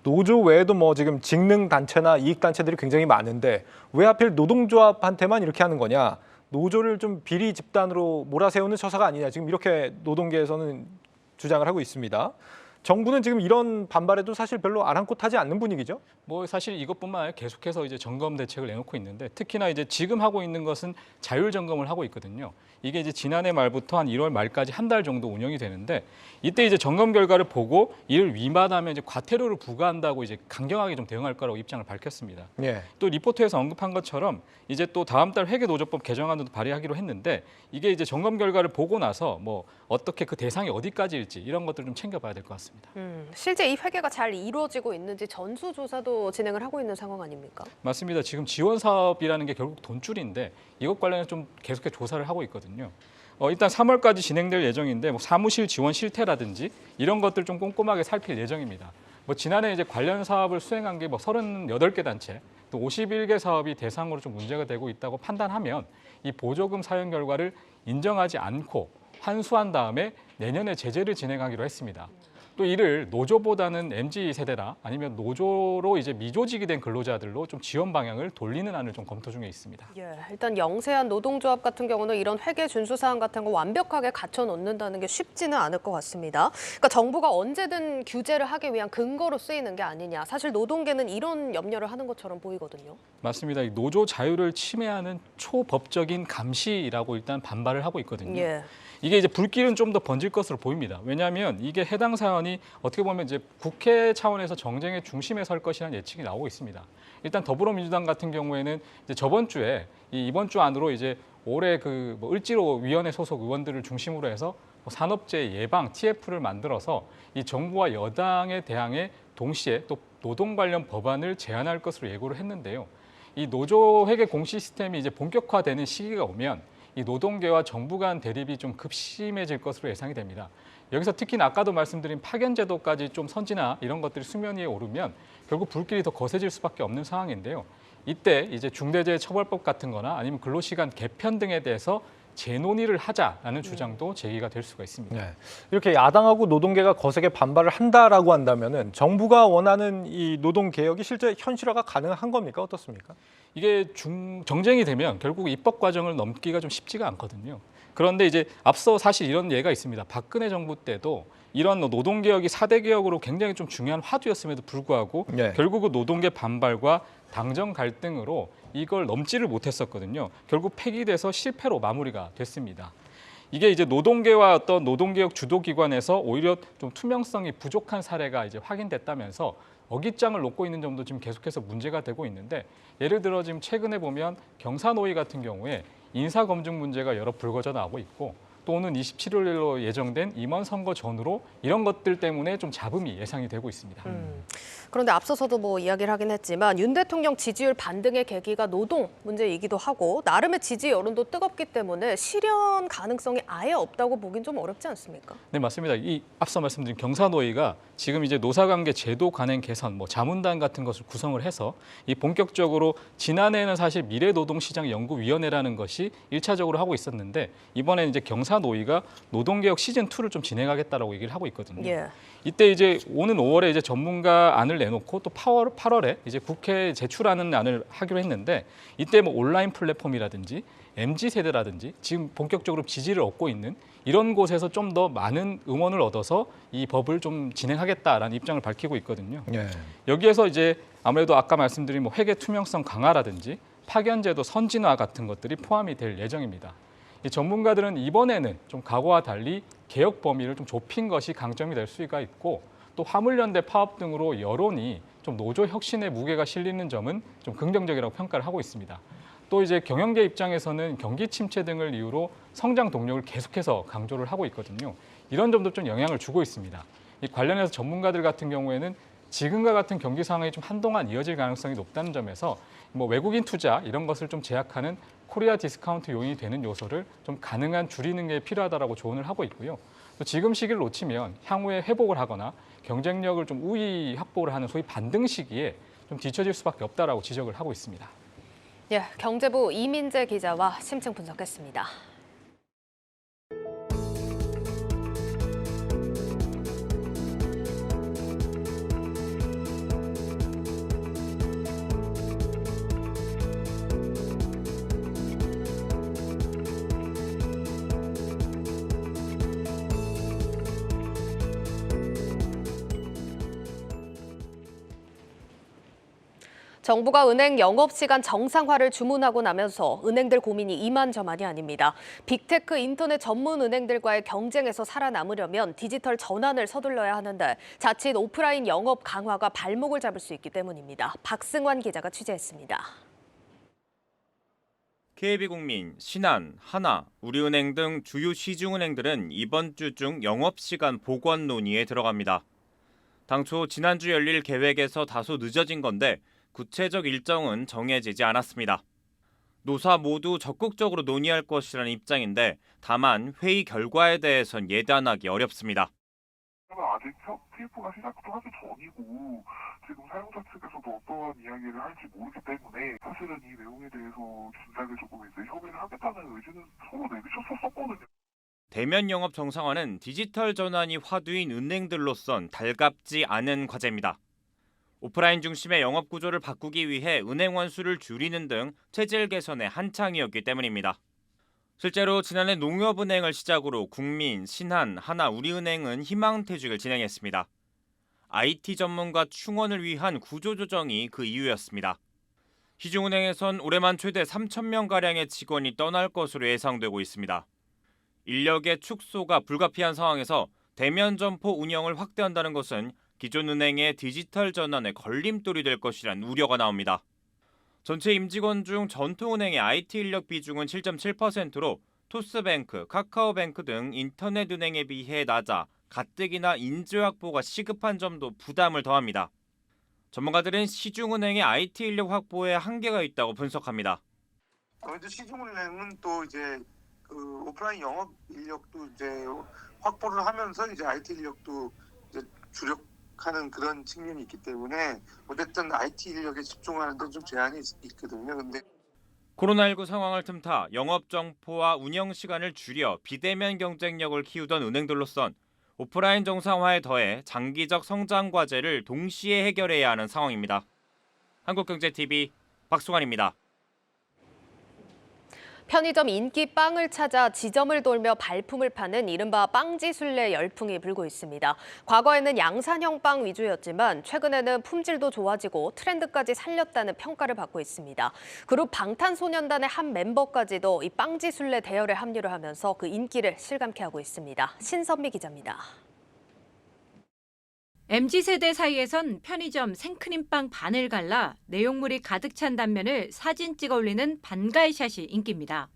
노조 외에도 뭐 지금 직능 단체나 이익 단체들이 굉장히 많은데 왜 하필 노동조합한테만 이렇게 하는 거냐? 노조를 좀 비리 집단으로 몰아세우는 처사가 아니냐, 지금 이렇게 노동계에서는 주장을 하고 있습니다. 정부는 지금 이런 반발에도 사실 별로 아랑곳하지 않는 분위기죠? 뭐 사실 이것뿐만 아니라 계속해서 이제 점검 대책을 내놓고 있는데, 특히나 이제 지금 하고 있는 것은 자율 점검을 하고 있거든요. 이게 이제 지난해 말부터 한 1월 말까지 한 달 정도 운영이 되는데, 이때 이제 점검 결과를 보고 이를 위반하면 이제 과태료를 부과한다고 이제 강경하게 좀 대응할 거라고 입장을 밝혔습니다. 예. 또 리포트에서 언급한 것처럼 이제 또 다음 달 회계노조법 개정안도 발의하기로 했는데, 이게 이제 점검 결과를 보고 나서 뭐 어떻게 그 대상이 어디까지일지 이런 것들을 좀 챙겨봐야 될 것 같습니다. 실제 이 회계가 잘 이루어지고 있는지 전수조사도 진행을 하고 있는 상황 아닙니까? 맞습니다. 지금 지원 사업이라는 게 결국 돈줄인데 이것 관련해서 좀 계속해서 조사를 하고 있거든요. 일단 3월까지 진행될 예정인데 뭐 사무실 지원 실태라든지 이런 것들 좀 꼼꼼하게 살필 예정입니다. 뭐 지난해 이제 관련 사업을 수행한 게 뭐 38개 단체, 또 51개 사업이 대상으로 좀 문제가 되고 있다고 판단하면 이 보조금 사용 결과를 인정하지 않고 환수한 다음에 내년에 제재를 진행하기로 했습니다. 또 이를 노조보다는 MZ세대나 아니면 노조로 이제 미조직이 된 근로자들로 좀 지원 방향을 돌리는 안을 좀 검토 중에 있습니다. 예, 일단 영세한 노동조합 같은 경우는 이런 회계 준수 사항 같은 거 완벽하게 갖춰 놓는다는 게 쉽지는 않을 것 같습니다. 그러니까 정부가 언제든 규제를 하기 위한 근거로 쓰이는 게 아니냐. 사실 노동계는 이런 염려를 하는 것처럼 보이거든요. 맞습니다. 이 노조 자유를 침해하는 초법적인 감시라고 일단 반발을 하고 있거든요. 예. 이게 이제 불길은 좀 더 번질 것으로 보입니다. 왜냐하면 이게 해당 사안이 어떻게 보면 이제 국회 차원에서 정쟁의 중심에 설 것이라는 예측이 나오고 있습니다. 일단 더불어민주당 같은 경우에는 이제 저번 주에 이번 주 안으로 이제 올해 그 뭐 을지로위원회 소속 의원들을 중심으로 해서 산업재해 예방 TF를 만들어서 이 정부와 여당에 대항해 동시에 또 노동 관련 법안을 제안할 것으로 예고를 했는데요. 이 노조 회계 공시 시스템이 이제 본격화되는 시기가 오면 이 노동계와 정부 간 대립이 좀 급심해질 것으로 예상이 됩니다. 여기서 특히 아까도 말씀드린 파견 제도까지 좀 선진화 이런 것들이 수면 위에 오르면 결국 불길이 더 거세질 수밖에 없는 상황인데요. 이때 이제 중대재해처벌법 같은 거나 아니면 근로시간 개편 등에 대해서 재논의를 하자라는 주장도 제기가 될 수가 있습니다. 네. 이렇게 야당하고 노동계가 거세게 반발을 한다라고 한다면은 정부가 원하는 이 노동 개혁이 실제 현실화가 가능한 겁니까? 어떻습니까? 이게 정쟁이 되면 결국 입법 과정을 넘기가 좀 쉽지가 않거든요. 그런데 이제 앞서 사실 이런 예가 있습니다. 박근혜 정부 때도 이런 노동개혁이 4대 개혁으로 굉장히 좀 중요한 화두였음에도 불구하고 네. 결국은 노동계 반발과 당정 갈등으로 이걸 넘지를 못했었거든요. 결국 폐기돼서 실패로 마무리가 됐습니다. 이게 이제 노동계와 어떤 노동개혁 주도기관에서 오히려 좀 투명성이 부족한 사례가 이제 확인됐다면서 어깃장을 놓고 있는 점도 지금 계속해서 문제가 되고 있는데, 예를 들어 지금 최근에 보면 경사노위 같은 경우에 인사검증 문제가 여러 불거져 나오고 있고, 또 오는 27일로 예정된 임원 선거 전후로 이런 것들 때문에 좀 잡음이 예상이 되고 있습니다. 그런데 앞서서도 뭐 이야기를 하긴 했지만 윤 대통령 지지율 반등의 계기가 노동 문제이기도 하고 나름의 지지 여론도 뜨겁기 때문에 실현 가능성이 아예 없다고 보긴 좀 어렵지 않습니까? 네, 맞습니다. 이 앞서 말씀드린 경사노위가 지금 이제 노사관계 제도 관행 개선, 뭐 자문단 같은 것을 구성을 해서 이 본격적으로 지난해에는 사실 미래노동시장연구위원회라는 것이 1차적으로 하고 있었는데, 이번에 이제 경사노위가 노동개혁 시즌 2를 좀 진행하겠다라고 얘기를 하고 있거든요. 예. 이때 이제 오는 5월에 이제 전문가 안을 내놓고 또 8월에 이제 국회에 제출하는 안을 하기로 했는데, 이때 뭐 온라인 플랫폼이라든지 MZ 세대라든지 지금 본격적으로 지지를 얻고 있는 이런 곳에서 좀 더 많은 응원을 얻어서 이 법을 좀 진행하겠다라는 입장을 밝히고 있거든요. 예. 여기에서 이제 아무래도 아까 말씀드린 뭐 회계 투명성 강화라든지 파견제도 선진화 같은 것들이 포함이 될 예정입니다. 이 전문가들은 이번에는 좀 과거와 달리 개혁 범위를 좀 좁힌 것이 강점이 될 수가 있고, 또 화물연대 파업 등으로 여론이 좀 노조 혁신의 무게가 실리는 점은 좀 긍정적이라고 평가를 하고 있습니다. 또 이제 경영계 입장에서는 경기 침체 등을 이유로 성장 동력을 계속해서 강조를 하고 있거든요. 이런 점도 좀 영향을 주고 있습니다. 이 관련해서 전문가들 같은 경우에는 지금과 같은 경기 상황이 좀 한동안 이어질 가능성이 높다는 점에서 뭐 외국인 투자 이런 것을 좀 제약하는 코리아 디스카운트 요인이 되는 요소를 좀 가능한 줄이는 게 필요하다라고 조언을 하고 있고요. 또 지금 시기를 놓치면 향후에 회복을 하거나 경쟁력을 좀 우위 확보를 하는 소위 반등 시기에 좀 뒤처질 수밖에 없다라고 지적을 하고 있습니다. 예, 경제부 이민재 기자와 심층 분석했습니다. 정부가 은행 영업시간 정상화를 주문하고 나면서 은행들 고민이 이만저만이 아닙니다. 빅테크 인터넷 전문 은행들과의 경쟁에서 살아남으려면 디지털 전환을 서둘러야 하는데 자칫 오프라인 영업 강화가 발목을 잡을 수 있기 때문입니다. 박승환 기자가 취재했습니다. KB국민, 신한, 하나, 우리은행 등 주요 시중은행들은 이번 주 중 영업시간 복원 논의에 들어갑니다. 당초 지난주 열릴 계획에서 다소 늦어진 건데 구체적 일정은 정해지지 않았습니다. 노사 모두 적극적으로 논의할 것이라는 입장인데 다만 회의 결과에 대해선 예단하기 어렵습니다. 아직 TF가 시작도 하기 전이고 지금 사용자 측에서도 어떠한 이야기를 할지 모르기 때문에 사실은 이 내용에 대해서 진작에 조금 이제 협의를 하겠다는 의지는 서로 내비쳤었거든요. 대면 영업 정상화는 디지털 전환이 화두인 은행들로선 달갑지 않은 과제입니다. 오프라인 중심의 영업 구조를 바꾸기 위해 은행 원수를 줄이는 등 체질 개선의 한창이었기 때문입니다. 실제로 지난해 농협은행을 시작으로 국민, 신한, 하나, 우리은행은 희망퇴직을 진행했습니다. IT 전문가 충원을 위한 구조조정이 그 이유였습니다. 시중은행에선 올해만 최대 3,000명가량의 직원이 떠날 것으로 예상되고 있습니다. 인력의 축소가 불가피한 상황에서 대면 점포 운영을 확대한다는 것은 기존 은행의 디지털 전환에 걸림돌이 될 것이란 우려가 나옵니다. 전체 임직원 중 전통은행의 IT 인력 비중은 7.7%로 토스뱅크, 카카오뱅크 등 인터넷 은행에 비해 낮아 가뜩이나 인재 확보가 시급한 점도 부담을 더합니다. 전문가들은 시중은행의 IT 인력 확보에 한계가 있다고 분석합니다. 시중은행은 또 이제 오프라인 영업 인력도 이제 확보를 하면서 이제 IT 인력도 이제 주력하는 그런 측면이 있기 때문에 어쨌든 IT 인력에 집중하는 데 좀 제한이 있거든요. 근데 코로나19 상황을 틈타 영업 정포와 운영 시간을 줄여 비대면 경쟁력을 키우던 은행들로선 오프라인 정상화에 더해 장기적 성장 과제를 동시에 해결해야 하는 상황입니다. 한국경제TV 박승환입니다. 편의점 인기 빵을 찾아 지점을 돌며 발품을 파는 이른바 빵지술래 열풍이 불고 있습니다. 과거에는 양산형 빵 위주였지만 최근에는 품질도 좋아지고 트렌드까지 살렸다는 평가를 받고 있습니다. 그룹 방탄소년단의 한 멤버까지도 이 빵지술래 대열에 합류를 하면서 그 인기를 실감케 하고 있습니다. 신선미 기자입니다. MZ세대 사이에선 편의점 생크림빵 반을 갈라 내용물이 가득 찬 단면을 사진 찍어 올리는 반갈샷이 인기입니다.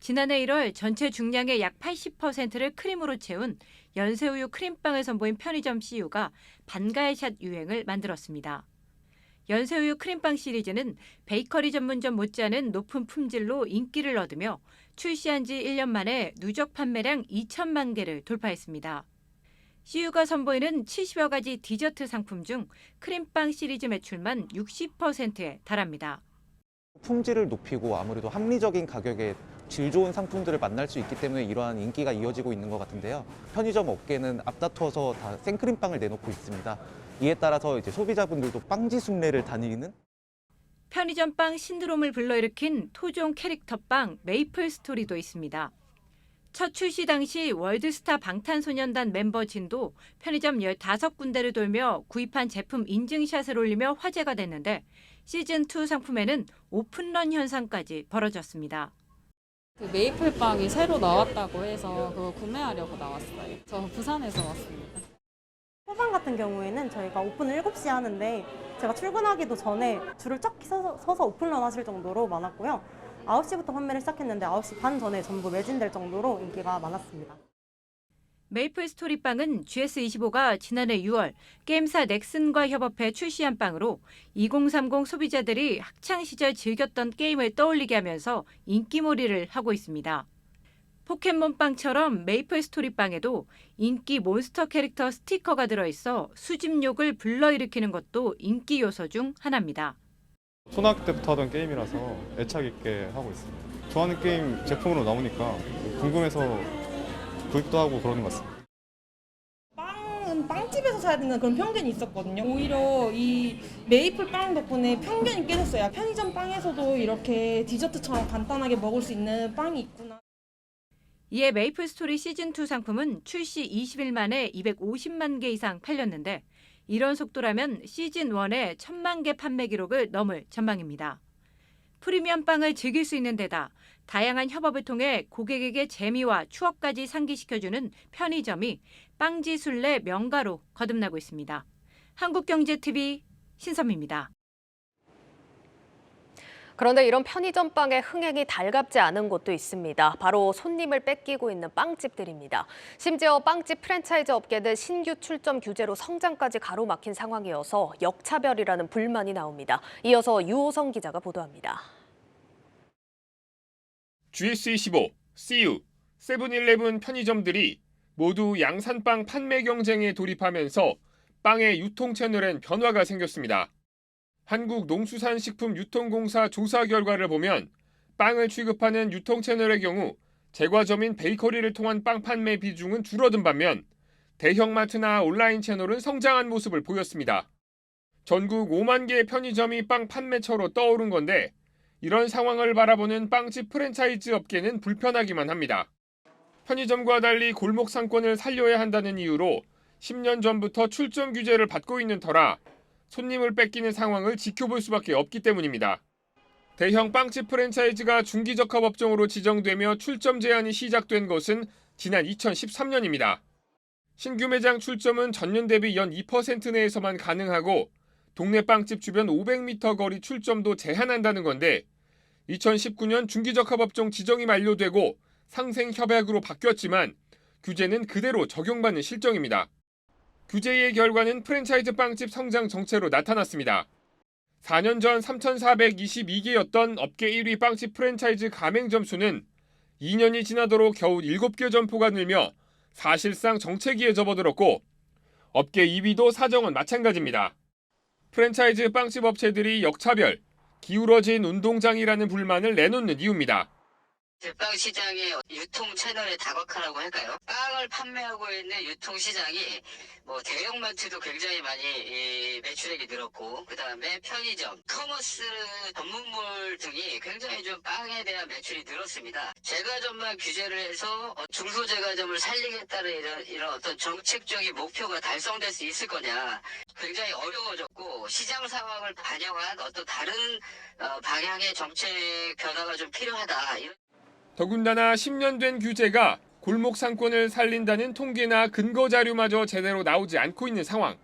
지난해 1월 전체 중량의 약 80%를 크림으로 채운 연새우유 크림빵을 선보인 편의점 CU가 반갈샷 유행을 만들었습니다. 연새우유 크림빵 시리즈는 베이커리 전문점 못지않은 높은 품질로 인기를 얻으며 출시한 지 1년 만에 누적 판매량 2천만 개를 돌파했습니다. CU가 선보이는 70여 가지 디저트 상품 중 크림빵 시리즈 매출만 60%에 달합니다. 품질을 높이고 아무래도 합리적인 가격에 질 좋은 상품들을 만날 수 있기 때문에 이러한 인기가 이어지고 있는 것 같은데요. 편의점 업계는 앞다퉈서 다 생크림빵을 내놓고 있습니다. 이에 따라서 이제 소비자분들도 빵지 순례를 다니는 편의점 빵 신드롬을 불러일으킨 토종 캐릭터 빵 메이플 스토리도 있습니다. 첫 출시 당시 월드스타 방탄소년단 멤버 진도 편의점 15군데를 돌며 구입한 제품 인증샷을 올리며 화제가 됐는데 시즌2 상품에는 오픈런 현상까지 벌어졌습니다. 메이플빵이 새로 나왔다고 해서 그거 구매하려고 나왔어요. 저 부산에서 왔습니다. 소방 같은 경우에는 저희가 오픈을 7시에 하는데 제가 출근하기도 전에 줄을 쫙 서서 오픈런 하실 정도로 많았고요. 9시부터 판매를 시작했는데 9시 반 전에 전부 매진될 정도로 인기가 많았습니다. 메이플 스토리 빵은 GS25가 지난해 6월 게임사 넥슨과 협업해 출시한 빵으로 2030 소비자들이 학창시절 즐겼던 게임을 떠올리게 하면서 인기몰이를 하고 있습니다. 포켓몬빵처럼 메이플 스토리 빵에도 인기 몬스터 캐릭터 스티커가 들어있어 수집욕을 불러일으키는 것도 인기 요소 중 하나입니다. 초등학교 때부터 하던 게임이라서 애착 있게 하고 있습니다. 좋아하는 게임 제품으로 나오니까 궁금해서 구입도 하고 그러는 것 같습니다. 빵은 빵집에서 사야 되는 그런 편견이 있었거든요. 오히려 이 메이플 빵 덕분에 편견이 깨졌어요. 편의점 빵에서도 이렇게 디저트처럼 간단하게 먹을 수 있는 빵이 있구나. 이에 메이플 스토리 시즌2 상품은 출시 20일 만에 250만 개 이상 팔렸는데 이런 속도라면 시즌1의 1000만 개 판매 기록을 넘을 전망입니다. 프리미엄 빵을 즐길 수 있는 데다 다양한 협업을 통해 고객에게 재미와 추억까지 상기시켜주는 편의점이 빵지술래 명가로 거듭나고 있습니다. 한국경제TV 신선미입니다. 그런데 이런 편의점 빵의 흥행이 달갑지 않은 곳도 있습니다. 바로 손님을 뺏기고 있는 빵집들입니다. 심지어 빵집 프랜차이즈 업계는 신규 출점 규제로 성장까지 가로막힌 상황이어서 역차별이라는 불만이 나옵니다. 이어서 유호성 기자가 보도합니다. GS25, CU, 세븐일레븐 편의점들이 모두 양산빵 판매 경쟁에 돌입하면서 빵의 유통 채널엔 변화가 생겼습니다. 한국농수산식품유통공사 조사 결과를 보면 빵을 취급하는 유통 채널의 경우 제과점인 베이커리를 통한 빵 판매 비중은 줄어든 반면 대형마트나 온라인 채널은 성장한 모습을 보였습니다. 전국 5만 개의 편의점이 빵 판매처로 떠오른 건데 이런 상황을 바라보는 빵집 프랜차이즈 업계는 불편하기만 합니다. 편의점과 달리 골목 상권을 살려야 한다는 이유로 10년 전부터 출점 규제를 받고 있는 터라 손님을 뺏기는 상황을 지켜볼 수밖에 없기 때문입니다. 대형 빵집 프랜차이즈가 중기적합 업종으로 지정되며 출점 제한이 시작된 것은 지난 2013년입니다. 신규 매장 출점은 전년 대비 연 2% 내에서만 가능하고 동네 빵집 주변 500m 거리 출점도 제한한다는 건데 2019년 중기적합 업종 지정이 만료되고 상생 협약으로 바뀌었지만 규제는 그대로 적용받는 실정입니다. 규제의 결과는 프랜차이즈 빵집 성장 정체로 나타났습니다. 4년 전 3,422개였던 업계 1위 빵집 프랜차이즈 가맹점 수는 2년이 지나도록 겨우 7개 점포가 늘며 사실상 정체기에 접어들었고 업계 2위도 사정은 마찬가지입니다. 프랜차이즈 빵집 업체들이 역차별, 기울어진 운동장이라는 불만을 내놓는 이유입니다. 제빵 시장의 유통 채널의 다각화라고 할까요? 빵을 판매하고 있는 유통 시장이 뭐 대형마트도 굉장히 많이 매출액이 늘었고, 그 다음에 편의점, 커머스 전문물 등이 굉장히 좀 빵에 대한 매출이 늘었습니다. 제과점만 규제를 해서 중소제과점을 살리겠다는 이런 어떤 정책적인 목표가 달성될 수 있을 거냐, 굉장히 어려워졌고, 시장 상황을 반영한 어떤 다른 방향의 정책 변화가 좀 필요하다. 더군다나 10년 된 규제가 골목 상권을 살린다는 통계나 근거 자료마저 제대로 나오지 않고 있는 상황.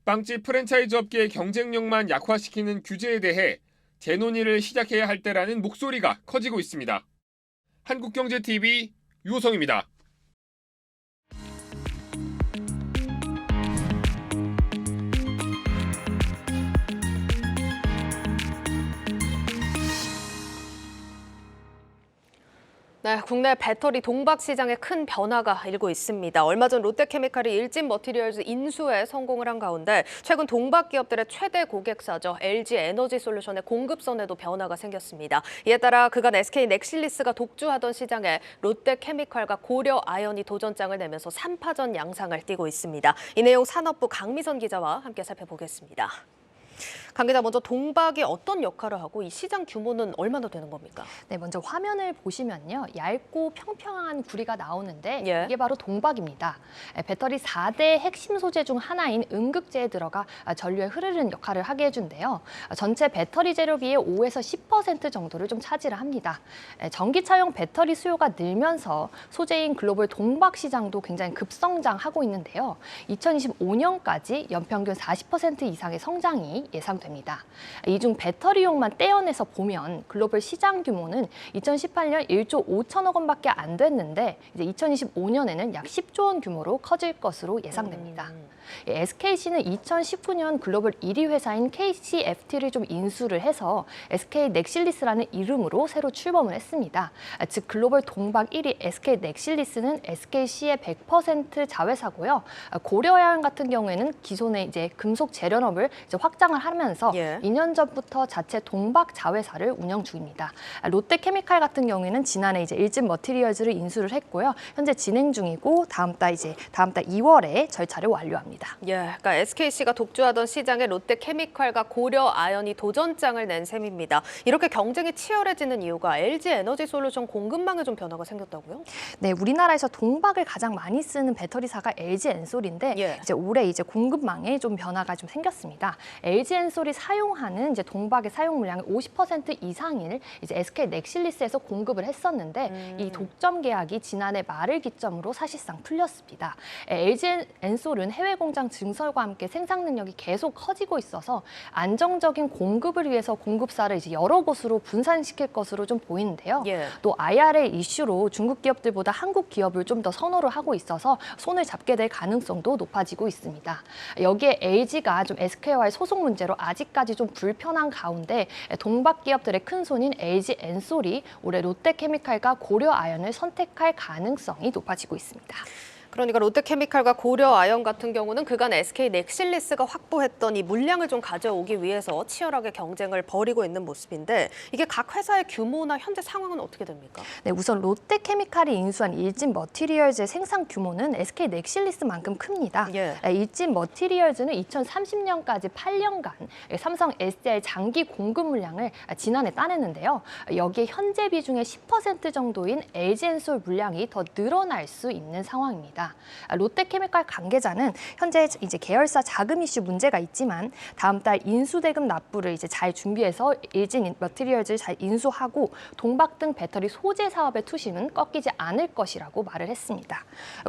빵집 프랜차이즈 업계의 경쟁력만 약화시키는 규제에 대해 재논의를 시작해야 할 때라는 목소리가 커지고 있습니다. 한국경제TV 유호성입니다. 네, 국내 배터리 동박 시장에 큰 변화가 일고 있습니다. 얼마 전 롯데케미칼이 일진 머티리얼즈 인수에 성공을 한 가운데 최근 동박 기업들의 최대 고객사죠. LG 에너지 솔루션의 공급선에도 변화가 생겼습니다. 이에 따라 그간 SK 넥실리스가 독주하던 시장에 롯데케미칼과 고려 아연이 도전장을 내면서 3파전 양상을 띠고 있습니다. 이 내용 산업부 강미선 기자와 함께 살펴보겠습니다. 강 기자, 먼저 동박이 어떤 역할을 하고 이 시장 규모는 얼마나 되는 겁니까? 네, 먼저 화면을 보시면요. 얇고 평평한 구리가 나오는데 예. 이게 바로 동박입니다. 배터리 4대 핵심 소재 중 하나인 음극재에 들어가 전류에 흐르는 역할을 하게 해준대요. 전체 배터리 재료비의 5에서 10% 정도를 좀 차지를 합니다. 전기차용 배터리 수요가 늘면서 소재인 글로벌 동박 시장도 굉장히 급성장하고 있는데요. 2025년까지 연평균 40% 이상의 성장이 예상됩니다. 이 중 배터리용만 떼어내서 보면 글로벌 시장 규모는 2018년 1조 5천억 원밖에 안 됐는데 이제 2025년에는 약 10조 원 규모로 커질 것으로 예상됩니다. SKC는 2019년 글로벌 1위 회사인 KCFT를 좀 인수를 해서 SK 넥실리스라는 이름으로 새로 출범을 했습니다. 즉 글로벌 동박 1위 SK 넥실리스는 SKC의 100% 자회사고요. 고려아연 같은 경우에는 기존의 이제 금속 재련업을 이제 확장을 하면서 2년 전부터 자체 동박 자회사를 운영 중입니다. 롯데케미칼 같은 경우에는 지난해 이제 일진 머티리얼즈를 인수를 했고요. 현재 진행 중이고 다음 달 2월에 절차를 완료합니다. 예, 그러니까 SKC가 독주하던 시장에 롯데케미칼과 고려아연이 도전장을 낸 셈입니다. 이렇게 경쟁이 치열해지는 이유가 LG 에너지 솔루션 공급망에 좀 변화가 생겼다고요? 네, 우리나라에서 동박을 가장 많이 쓰는 배터리사가 LG 엔솔인데 이제 올해 이제 공급망에 좀 변화가 좀 생겼습니다. LG 엔솔이 사용하는 이제 동박의 사용 물량의 50% 이상을 이제 SK 넥실리스에서 공급을 했었는데 이 독점 계약이 지난해 말을 기점으로 사실상 풀렸습니다. LG 엔솔은 해외 공장 증설과 함께 생산 능력이 계속 커지고 있어서 안정적인 공급을 위해서 공급사를 이제 여러 곳으로 분산시킬 것으로 좀 보이는데요. 또 IRA 이슈로 중국 기업들보다 한국 기업을 좀 더 선호를 하고 있어서 손을 잡게 될 가능성도 높아지고 있습니다. 여기에 LG가 좀 SK와의 소송 문제로 아직까지 좀 불편한 가운데 동박 기업들의 큰 손인 LG 엔솔이 올해 롯데케미칼과 고려아연을 선택할 가능성이 높아지고 있습니다. 그러니까 롯데케미칼과 고려아연 같은 경우는 그간 SK 넥실리스가 확보했던 이 물량을 좀 가져오기 위해서 치열하게 경쟁을 벌이고 있는 모습인데 이게 각 회사의 규모나 현재 상황은 어떻게 됩니까? 네, 우선 롯데케미칼이 인수한 일진 머티리얼즈의 생산 규모는 SK 넥실리스만큼 큽니다. 일진 머티리얼즈는 2030년까지 8년간 삼성 SDI 장기 공급 물량을 지난해 따냈는데요. 여기에 현재 비중의 10% 정도인 LG엔솔 물량이 더 늘어날 수 있는 상황입니다. 롯데케미칼 관계자는 현재 이제 계열사 자금 이슈 문제가 있지만 다음 달 인수대금 납부를 이제 잘 준비해서 일진 머티리얼즈를 잘 인수하고 동박 등 배터리 소재 사업의 투심은 꺾이지 않을 것이라고 말을 했습니다.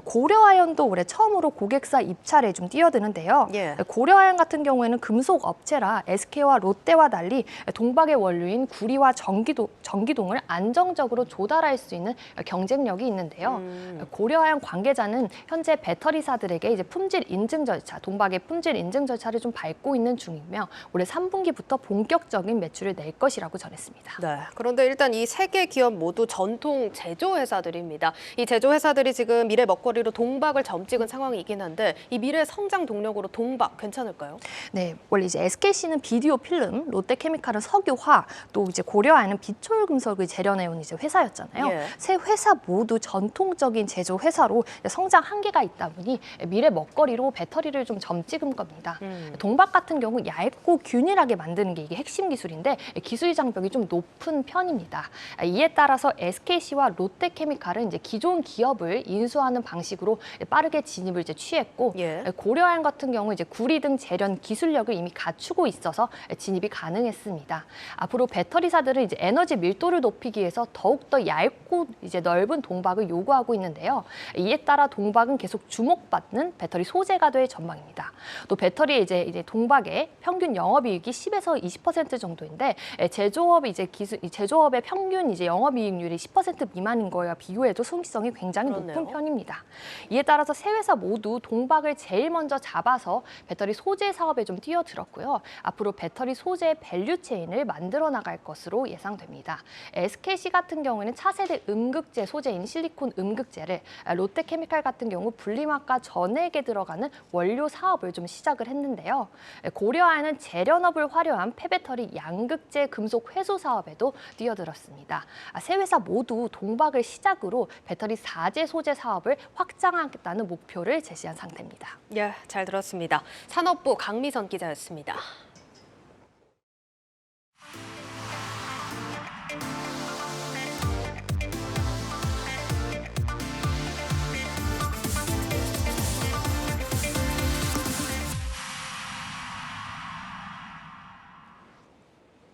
고려아연도 올해 처음으로 고객사 입찰에 좀 뛰어드는데요. 고려아연 같은 경우에는 금속 업체라 SK와 롯데와 달리 동박의 원료인 구리와 전기동을 안정적으로 조달할 수 있는 경쟁력이 있는데요. 고려아연 관계자는 동바는 현재 배터리사들에게 이제 품질 인증 절차, 동박의 품질 인증 절차를 좀 밟고 있는 중이며 올해 3분기부터 본격적인 매출을 낼 것이라고 전했습니다. 네. 그런데 일단 이 세 개 기업 모두 전통 제조회사들입니다. 이 제조회사들이 지금 미래 먹거리로 동박을 점찍은 상황이긴 한데 이 미래 성장 동력으로 동박 괜찮을까요? 네, 원래 이제 SKC는 비디오 필름, 롯데케미칼은 석유화, 또 이제 고려아연은 비철금속을 재련해온 이제 회사였잖아요. 예. 세 회사 모두 전통적인 제조 회사로 성장 한계가 있다 보니 미래 먹거리로 배터리를 좀 점찍은 겁니다. 동박 같은 경우 얇고 균일하게 만드는 게 이게 핵심 기술인데 기술 장벽이 좀 높은 편입니다. 이에 따라서 SKC와 롯데케미칼은 이제 기존 기업을 인수하는 방식으로 빠르게 진입을 이제 취했고 고려아연 같은 경우 이제 구리 등 재련 기술력을 이미 갖추고 있어서 진입이 가능했습니다. 앞으로 배터리사들은 이제 에너지 밀도를 높이기 위해서 더욱더 얇고 이제 넓은 동박을 요구하고 있는데요. 이에 따라 동박은 계속 주목받는 배터리 소재가 될 전망입니다. 또 배터리의 이제 동박의 평균 영업이익이 10에서 20% 정도인데 제조업의 평균 이제 영업이익률이 10% 미만인 거와 비교해도 소비성이 굉장히 높은 편입니다. 이에 따라서 세 회사 모두 동박을 제일 먼저 잡아서 배터리 소재 사업에 좀 뛰어들었고요. 앞으로 배터리 소재의 밸류체인을 만들어 나갈 것으로 예상됩니다. SKC 같은 경우에는 차세대 음극재 소재인 실리콘 음극재를, 롯데케미칼 같은 경우 분리막과 전액에 들어가는 원료 사업을 좀 시작을 했는데요. 고려아연은 재련업을 화려한 폐배터리 양극재 금속 회수 사업에도 뛰어들었습니다. 세 회사 모두 동박을 시작으로 배터리 4재 소재 사업을 확장하겠다는 목표를 제시한 상태입니다. 예, 잘 들었습니다. 산업부 강미선 기자였습니다.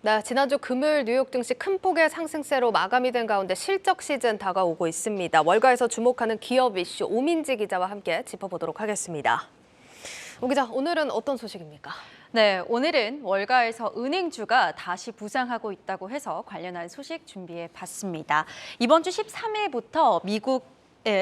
네, 지난주 금요일 뉴욕 증시 큰 폭의 상승세로 마감이 된 가운데 실적 시즌 다가오고 있습니다. 월가에서 주목하는 기업 이슈 오민지 기자와 함께 짚어보도록 하겠습니다. 오 기자, 오늘은 어떤 소식입니까? 네, 오늘은 월가에서 은행주가 다시 부상하고 있다고 해서 관련한 소식 준비해 봤습니다. 이번 주 13일부터 미국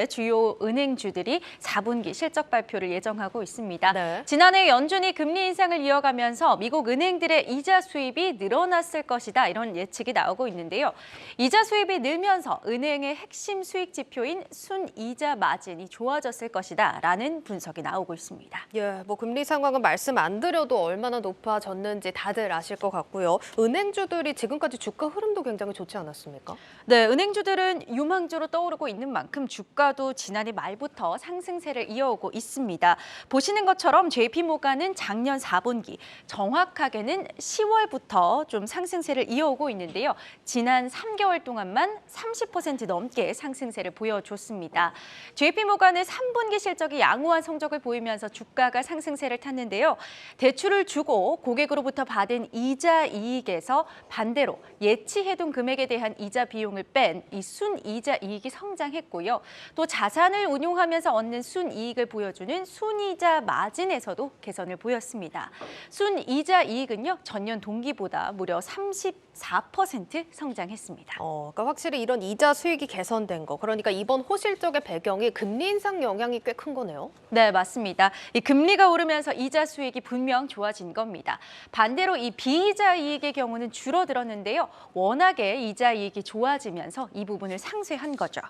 주요 은행주들이 4분기 실적 발표를 예정하고 있습니다. 네. 지난해 연준이 금리 인상을 이어가면서 미국 은행들의 이자 수입이 늘어났을 것이다, 이런 예측이 나오고 있는데요. 이자 수입이 늘면서 은행의 핵심 수익 지표인 순이자 마진이 좋아졌을 것이다 라는 분석이 나오고 있습니다. 예, 뭐 금리 상황은 말씀 안 드려도 얼마나 높아졌는지 다들 아실 것 같고요. 은행주들이 지금까지 주가 흐름도 굉장히 좋지 않았습니까? 네, 은행주들은 유망주로 떠오르고 있는 만큼 주가도 지난해 말부터 상승세를 이어오고 있습니다. 보시는 것처럼 JP모간은 작년 4분기, 정확하게는 10월부터 좀 상승세를 이어오고 있는데요. 지난 3개월 동안만 30% 넘게 상승세를 보여줬습니다. JP모간은 3분기 실적이 양호한 성적을 보이면서 주가가 상승세를 탔는데요. 대출을 주고 고객으로부터 받은 이자 이익에서 반대로 예치해둔 금액에 대한 이자 비용을 뺀 이 순이자 이익이 성장했고요. 또 자산을 운용하면서 얻는 순이익을 보여주는 순이자 마진에서도 개선을 보였습니다. 순이자 이익은요, 전년 동기보다 무려 34% 성장했습니다. 그러니까 확실히 이런 이자 수익이 개선된 거, 그러니까 이번 호실적의 배경이 금리 인상 영향이 꽤 큰 거네요. 네, 맞습니다. 이 금리가 오르면서 이자 수익이 분명 좋아진 겁니다. 반대로 이 비이자 이익의 경우는 줄어들었는데요. 워낙에 이자 이익이 좋아지면서 이 부분을 상쇄한 거죠.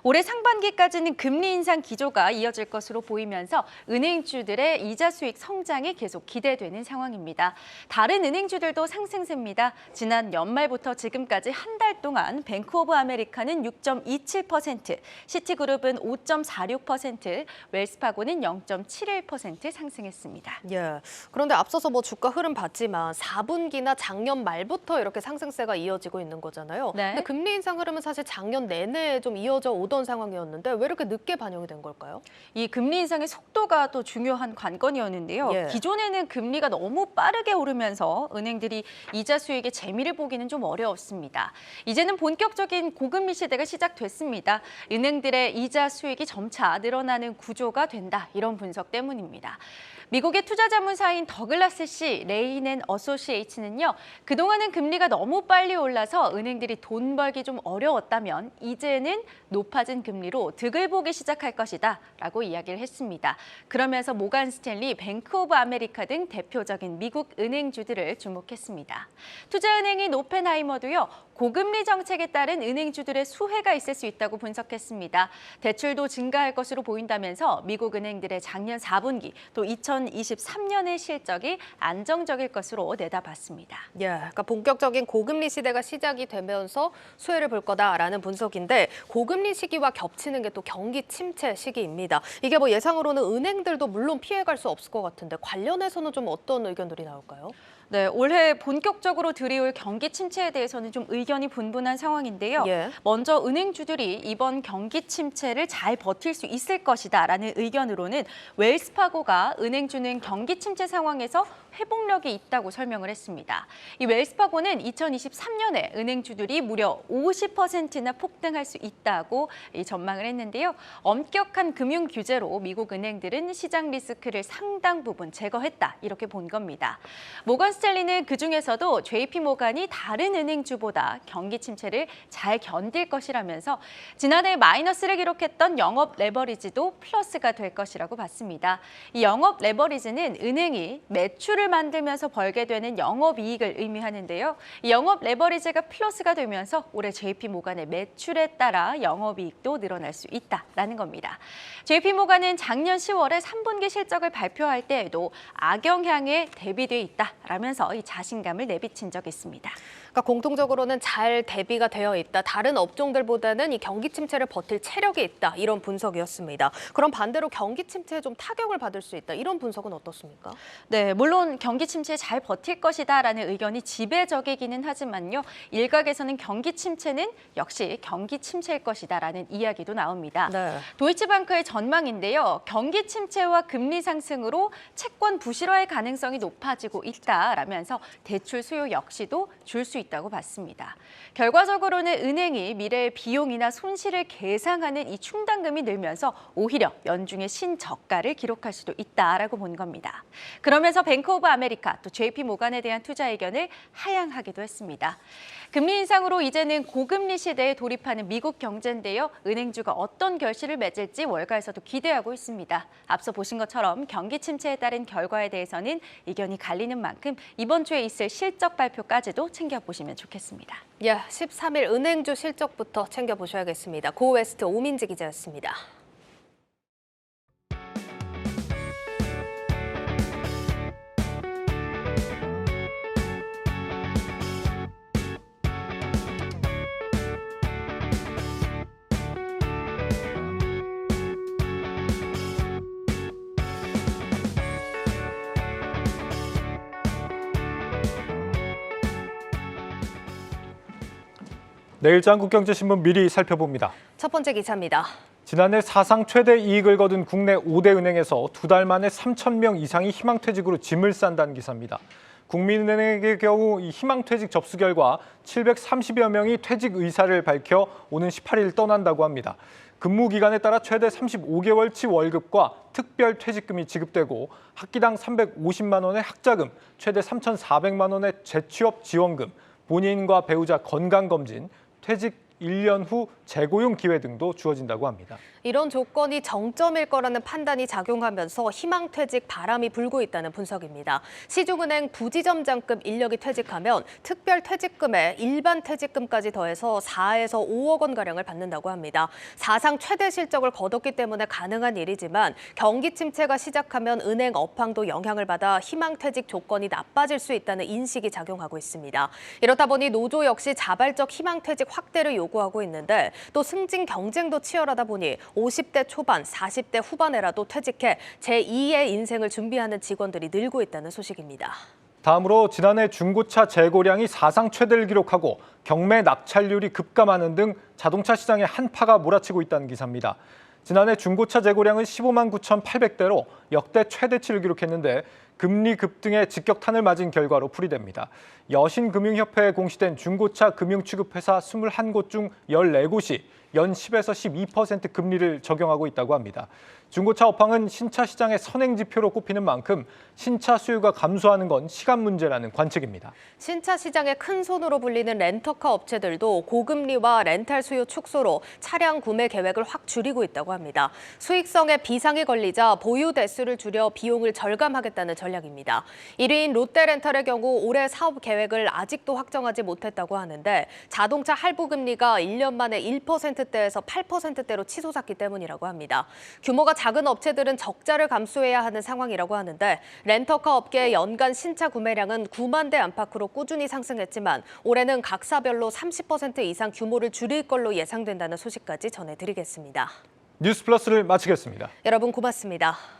올해 상반기까지는 금리 인상 기조가 이어질 것으로 보이면서 은행주들의 이자 수익 성장이 계속 기대되는 상황입니다. 다른 은행주들도 상승세입니다. 지난 연말부터 지금까지 한 달 동안 뱅크 오브 아메리카는 6.27%, 시티그룹은 5.46%, 웰스파고는 0.71% 상승했습니다. 예. 그런데 앞서서 뭐 주가 흐름 봤지만 4분기나 작년 말부터 이렇게 상승세가 이어지고 있는 거잖아요. 네. 근데 금리 인상 흐름은 사실 작년 내내 좀 이어져 오던 상황이었는데 왜 이렇게 늦게 반영이 된 걸까요? 이 금리 인상의 속도가 또 중요한 관건이었는데요. 예. 기존에는 금리가 너무 빠르게 오르면서 은행들이 이자 수익의 재미를 보기는 좀 어려웠습니다. 이제는 본격적인 고금리 시대가 시작됐습니다. 은행들의 이자 수익이 점차 늘어나는 구조가 된다, 이런 분석 때문입니다. 미국의 투자자문사인 더글라스 씨 레인 앤 어소시에이츠는요, 그동안은 금리가 너무 빨리 올라서 은행들이 돈 벌기 좀 어려웠다면 이제는 높아진 금리로 득을 보기 시작할 것이다 라고 이야기를 했습니다. 그러면서 모간 스탠리, 뱅크 오브 아메리카 등 대표적인 미국 은행주들을 주목했습니다. 투자은행인 오펜하이머도요, 고금리 정책에 따른 은행주들의 수혜가 있을 수 있다고 분석했습니다. 대출도 증가할 것으로 보인다면서 미국 은행들의 작년 4분기 또 2023년의 실적이 안정적일 것으로 내다봤습니다. 예, 그러니까 본격적인 고금리 시대가 시작이 되면서 수혜를 볼 거다라는 분석인데 고금리 시기와 겹치는 게 또 경기 침체 시기입니다. 이게 뭐 예상으로는 은행들도 물론 피해갈 수 없을 것 같은데 관련해서는 좀 어떤 의견들이 나올까요? 네, 올해 본격적으로 들이올 경기 침체에 대해서는 좀 의견이 분분한 상황인데요. 예. 먼저 은행주들이 이번 경기 침체를 잘 버틸 수 있을 것이다라는 의견으로는 웰스파고가 은행주는 경기 침체 상황에서 회복력이 있다고 설명을 했습니다. 이 웰스파고는 2023년에 은행주들이 무려 50%나 폭등할 수 있다고 전망을 했는데요. 엄격한 금융 규제로 미국 은행들은 시장 리스크를 상당 부분 제거했다 이렇게 본 겁니다. 모건 스탠리는 그중에서도 JP 모간이 다른 은행주보다 경기 침체를 잘 견딜 것이라면서 지난해 마이너스를 기록했던 영업 레버리지도 플러스가 될 것이라고 봤습니다. 이 영업 레버리지는 은행이 매출을 만들면서 벌게 되는 영업이익을 의미하는데요. 이 영업 레버리지가 플러스가 되면서 올해 JP 모간의 매출에 따라 영업이익도 늘어날 수 있다라는 겁니다. JP 모간은 작년 10월에 3분기 실적을 발표할 때에도 악영향에 대비돼 있다라면서 이 자신감을 내비친 적이 있습니다. 그러니까 공통적으로는 잘 대비가 되어 있다. 다른 업종들보다는 이 경기 침체를 버틸 체력이 있다. 이런 분석이었습니다. 그럼 반대로 경기 침체에 좀 타격을 받을 수 있다. 이런 분석은 어떻습니까? 네, 물론 경기 침체에 잘 버틸 것이다라는 의견이 지배적이기는 하지만요. 일각에서는 경기 침체는 역시 경기 침체일 것이다라는 이야기도 나옵니다. 네. 도이치방크의 전망인데요. 경기 침체와 금리 상승으로 채권 부실화의 가능성이 높아지고 있다라면서 대출 수요 역시도 줄 수 있다고 봤습니다. 결과적으로는 은행이 미래의 비용이나 손실을 계상하는 이 충당금이 늘면서 오히려 연중의 신저가를 기록할 수도 있다라고 본 겁니다. 그러면서 뱅크 오브 아메리카 또 JP 모간에 대한 투자 의견을 하향하기도 했습니다. 금리 인상으로 이제는 고금리 시대에 돌입하는 미국 경제인데요. 은행주가 어떤 결실을 맺을지 월가에서도 기대하고 있습니다. 앞서 보신 것처럼 경기 침체에 따른 결과에 대해서는 의견이 갈리는 만큼 이번 주에 있을 실적 발표까지도 챙겨보시면 좋겠습니다. 예, 13일 은행주 실적부터 챙겨보셔야겠습니다. 고웨스트 오민지 기자였습니다. 내일자 한국경제신문 미리 살펴봅니다. 첫 번째 기사입니다. 지난해 사상 최대 이익을 거둔 국내 5대 은행에서 2달 만에 3,000명 이상이 희망퇴직으로 짐을 싼다는 기사입니다. 국민은행의 경우 이 희망퇴직 접수 결과 730여 명이 퇴직 의사를 밝혀 오는 18일 떠난다고 합니다. 근무 기간에 따라 최대 35개월치 월급과 특별 퇴직금이 지급되고 학기당 350만 원의 학자금, 최대 3,400만 원의 재취업 지원금, 본인과 배우자 건강검진, 퇴직 1년 후 재고용 기회 등도 주어진다고 합니다. 이런 조건이 정점일 거라는 판단이 작용하면서 희망퇴직 바람이 불고 있다는 분석입니다. 시중은행 부지점장급 인력이 퇴직하면 특별 퇴직금에 일반 퇴직금까지 더해서 4에서 5억 원가량을 받는다고 합니다. 사상 최대 실적을 거뒀기 때문에 가능한 일이지만 경기 침체가 시작하면 은행 업황도 영향을 받아 희망퇴직 조건이 나빠질 수 있다는 인식이 작용하고 있습니다. 이렇다 보니 노조 역시 자발적 희망퇴직 확대를 요구하고 있는데 또 승진 경쟁도 치열하다 보니 50대 초반, 40대 후반에라도 퇴직해 제2의 인생을 준비하는 직원들이 늘고 있다는 소식입니다. 다음으로 지난해 중고차 재고량이 사상 최대를 기록하고 경매 낙찰률이 급감하는 등 자동차 시장에 한파가 몰아치고 있다는 기사입니다. 지난해 중고차 재고량은 15만 9,800대로 역대 최대치를 기록했는데 금리 급등에 직격탄을 맞은 결과로 풀이됩니다. 여신금융협회에 공시된 중고차 금융취급회사 21곳 중 14곳이 연 10에서 12% 금리를 적용하고 있다고 합니다. 중고차 업황은 신차 시장의 선행 지표로 꼽히는 만큼 신차 수요가 감소하는 건 시간 문제라는 관측입니다. 신차 시장의 큰 손으로 불리는 렌터카 업체들도 고금리와 렌탈 수요 축소로 차량 구매 계획을 확 줄이고 있다고 합니다. 수익성에 비상이 걸리자 보유 대수를 줄여 비용을 절감하겠다는 전략입니다. 1위인 롯데렌탈의 경우 올해 사업 계획을 아직도 확정하지 못했다고 하는데 자동차 할부 금리가 1년 만에 1%대에서 8%대로 치솟았기 때문이라고 합니다. 규모가 작은 업체들은 적자를 감수해야 하는 상황이라고 하는데 렌터카 업계의 연간 신차 구매량은 9만 대 안팎으로 꾸준히 상승했지만 올해는 각사별로 30% 이상 규모를 줄일 걸로 예상된다는 소식까지 전해드리겠습니다. 뉴스 플러스를 마치겠습니다. 여러분 고맙습니다.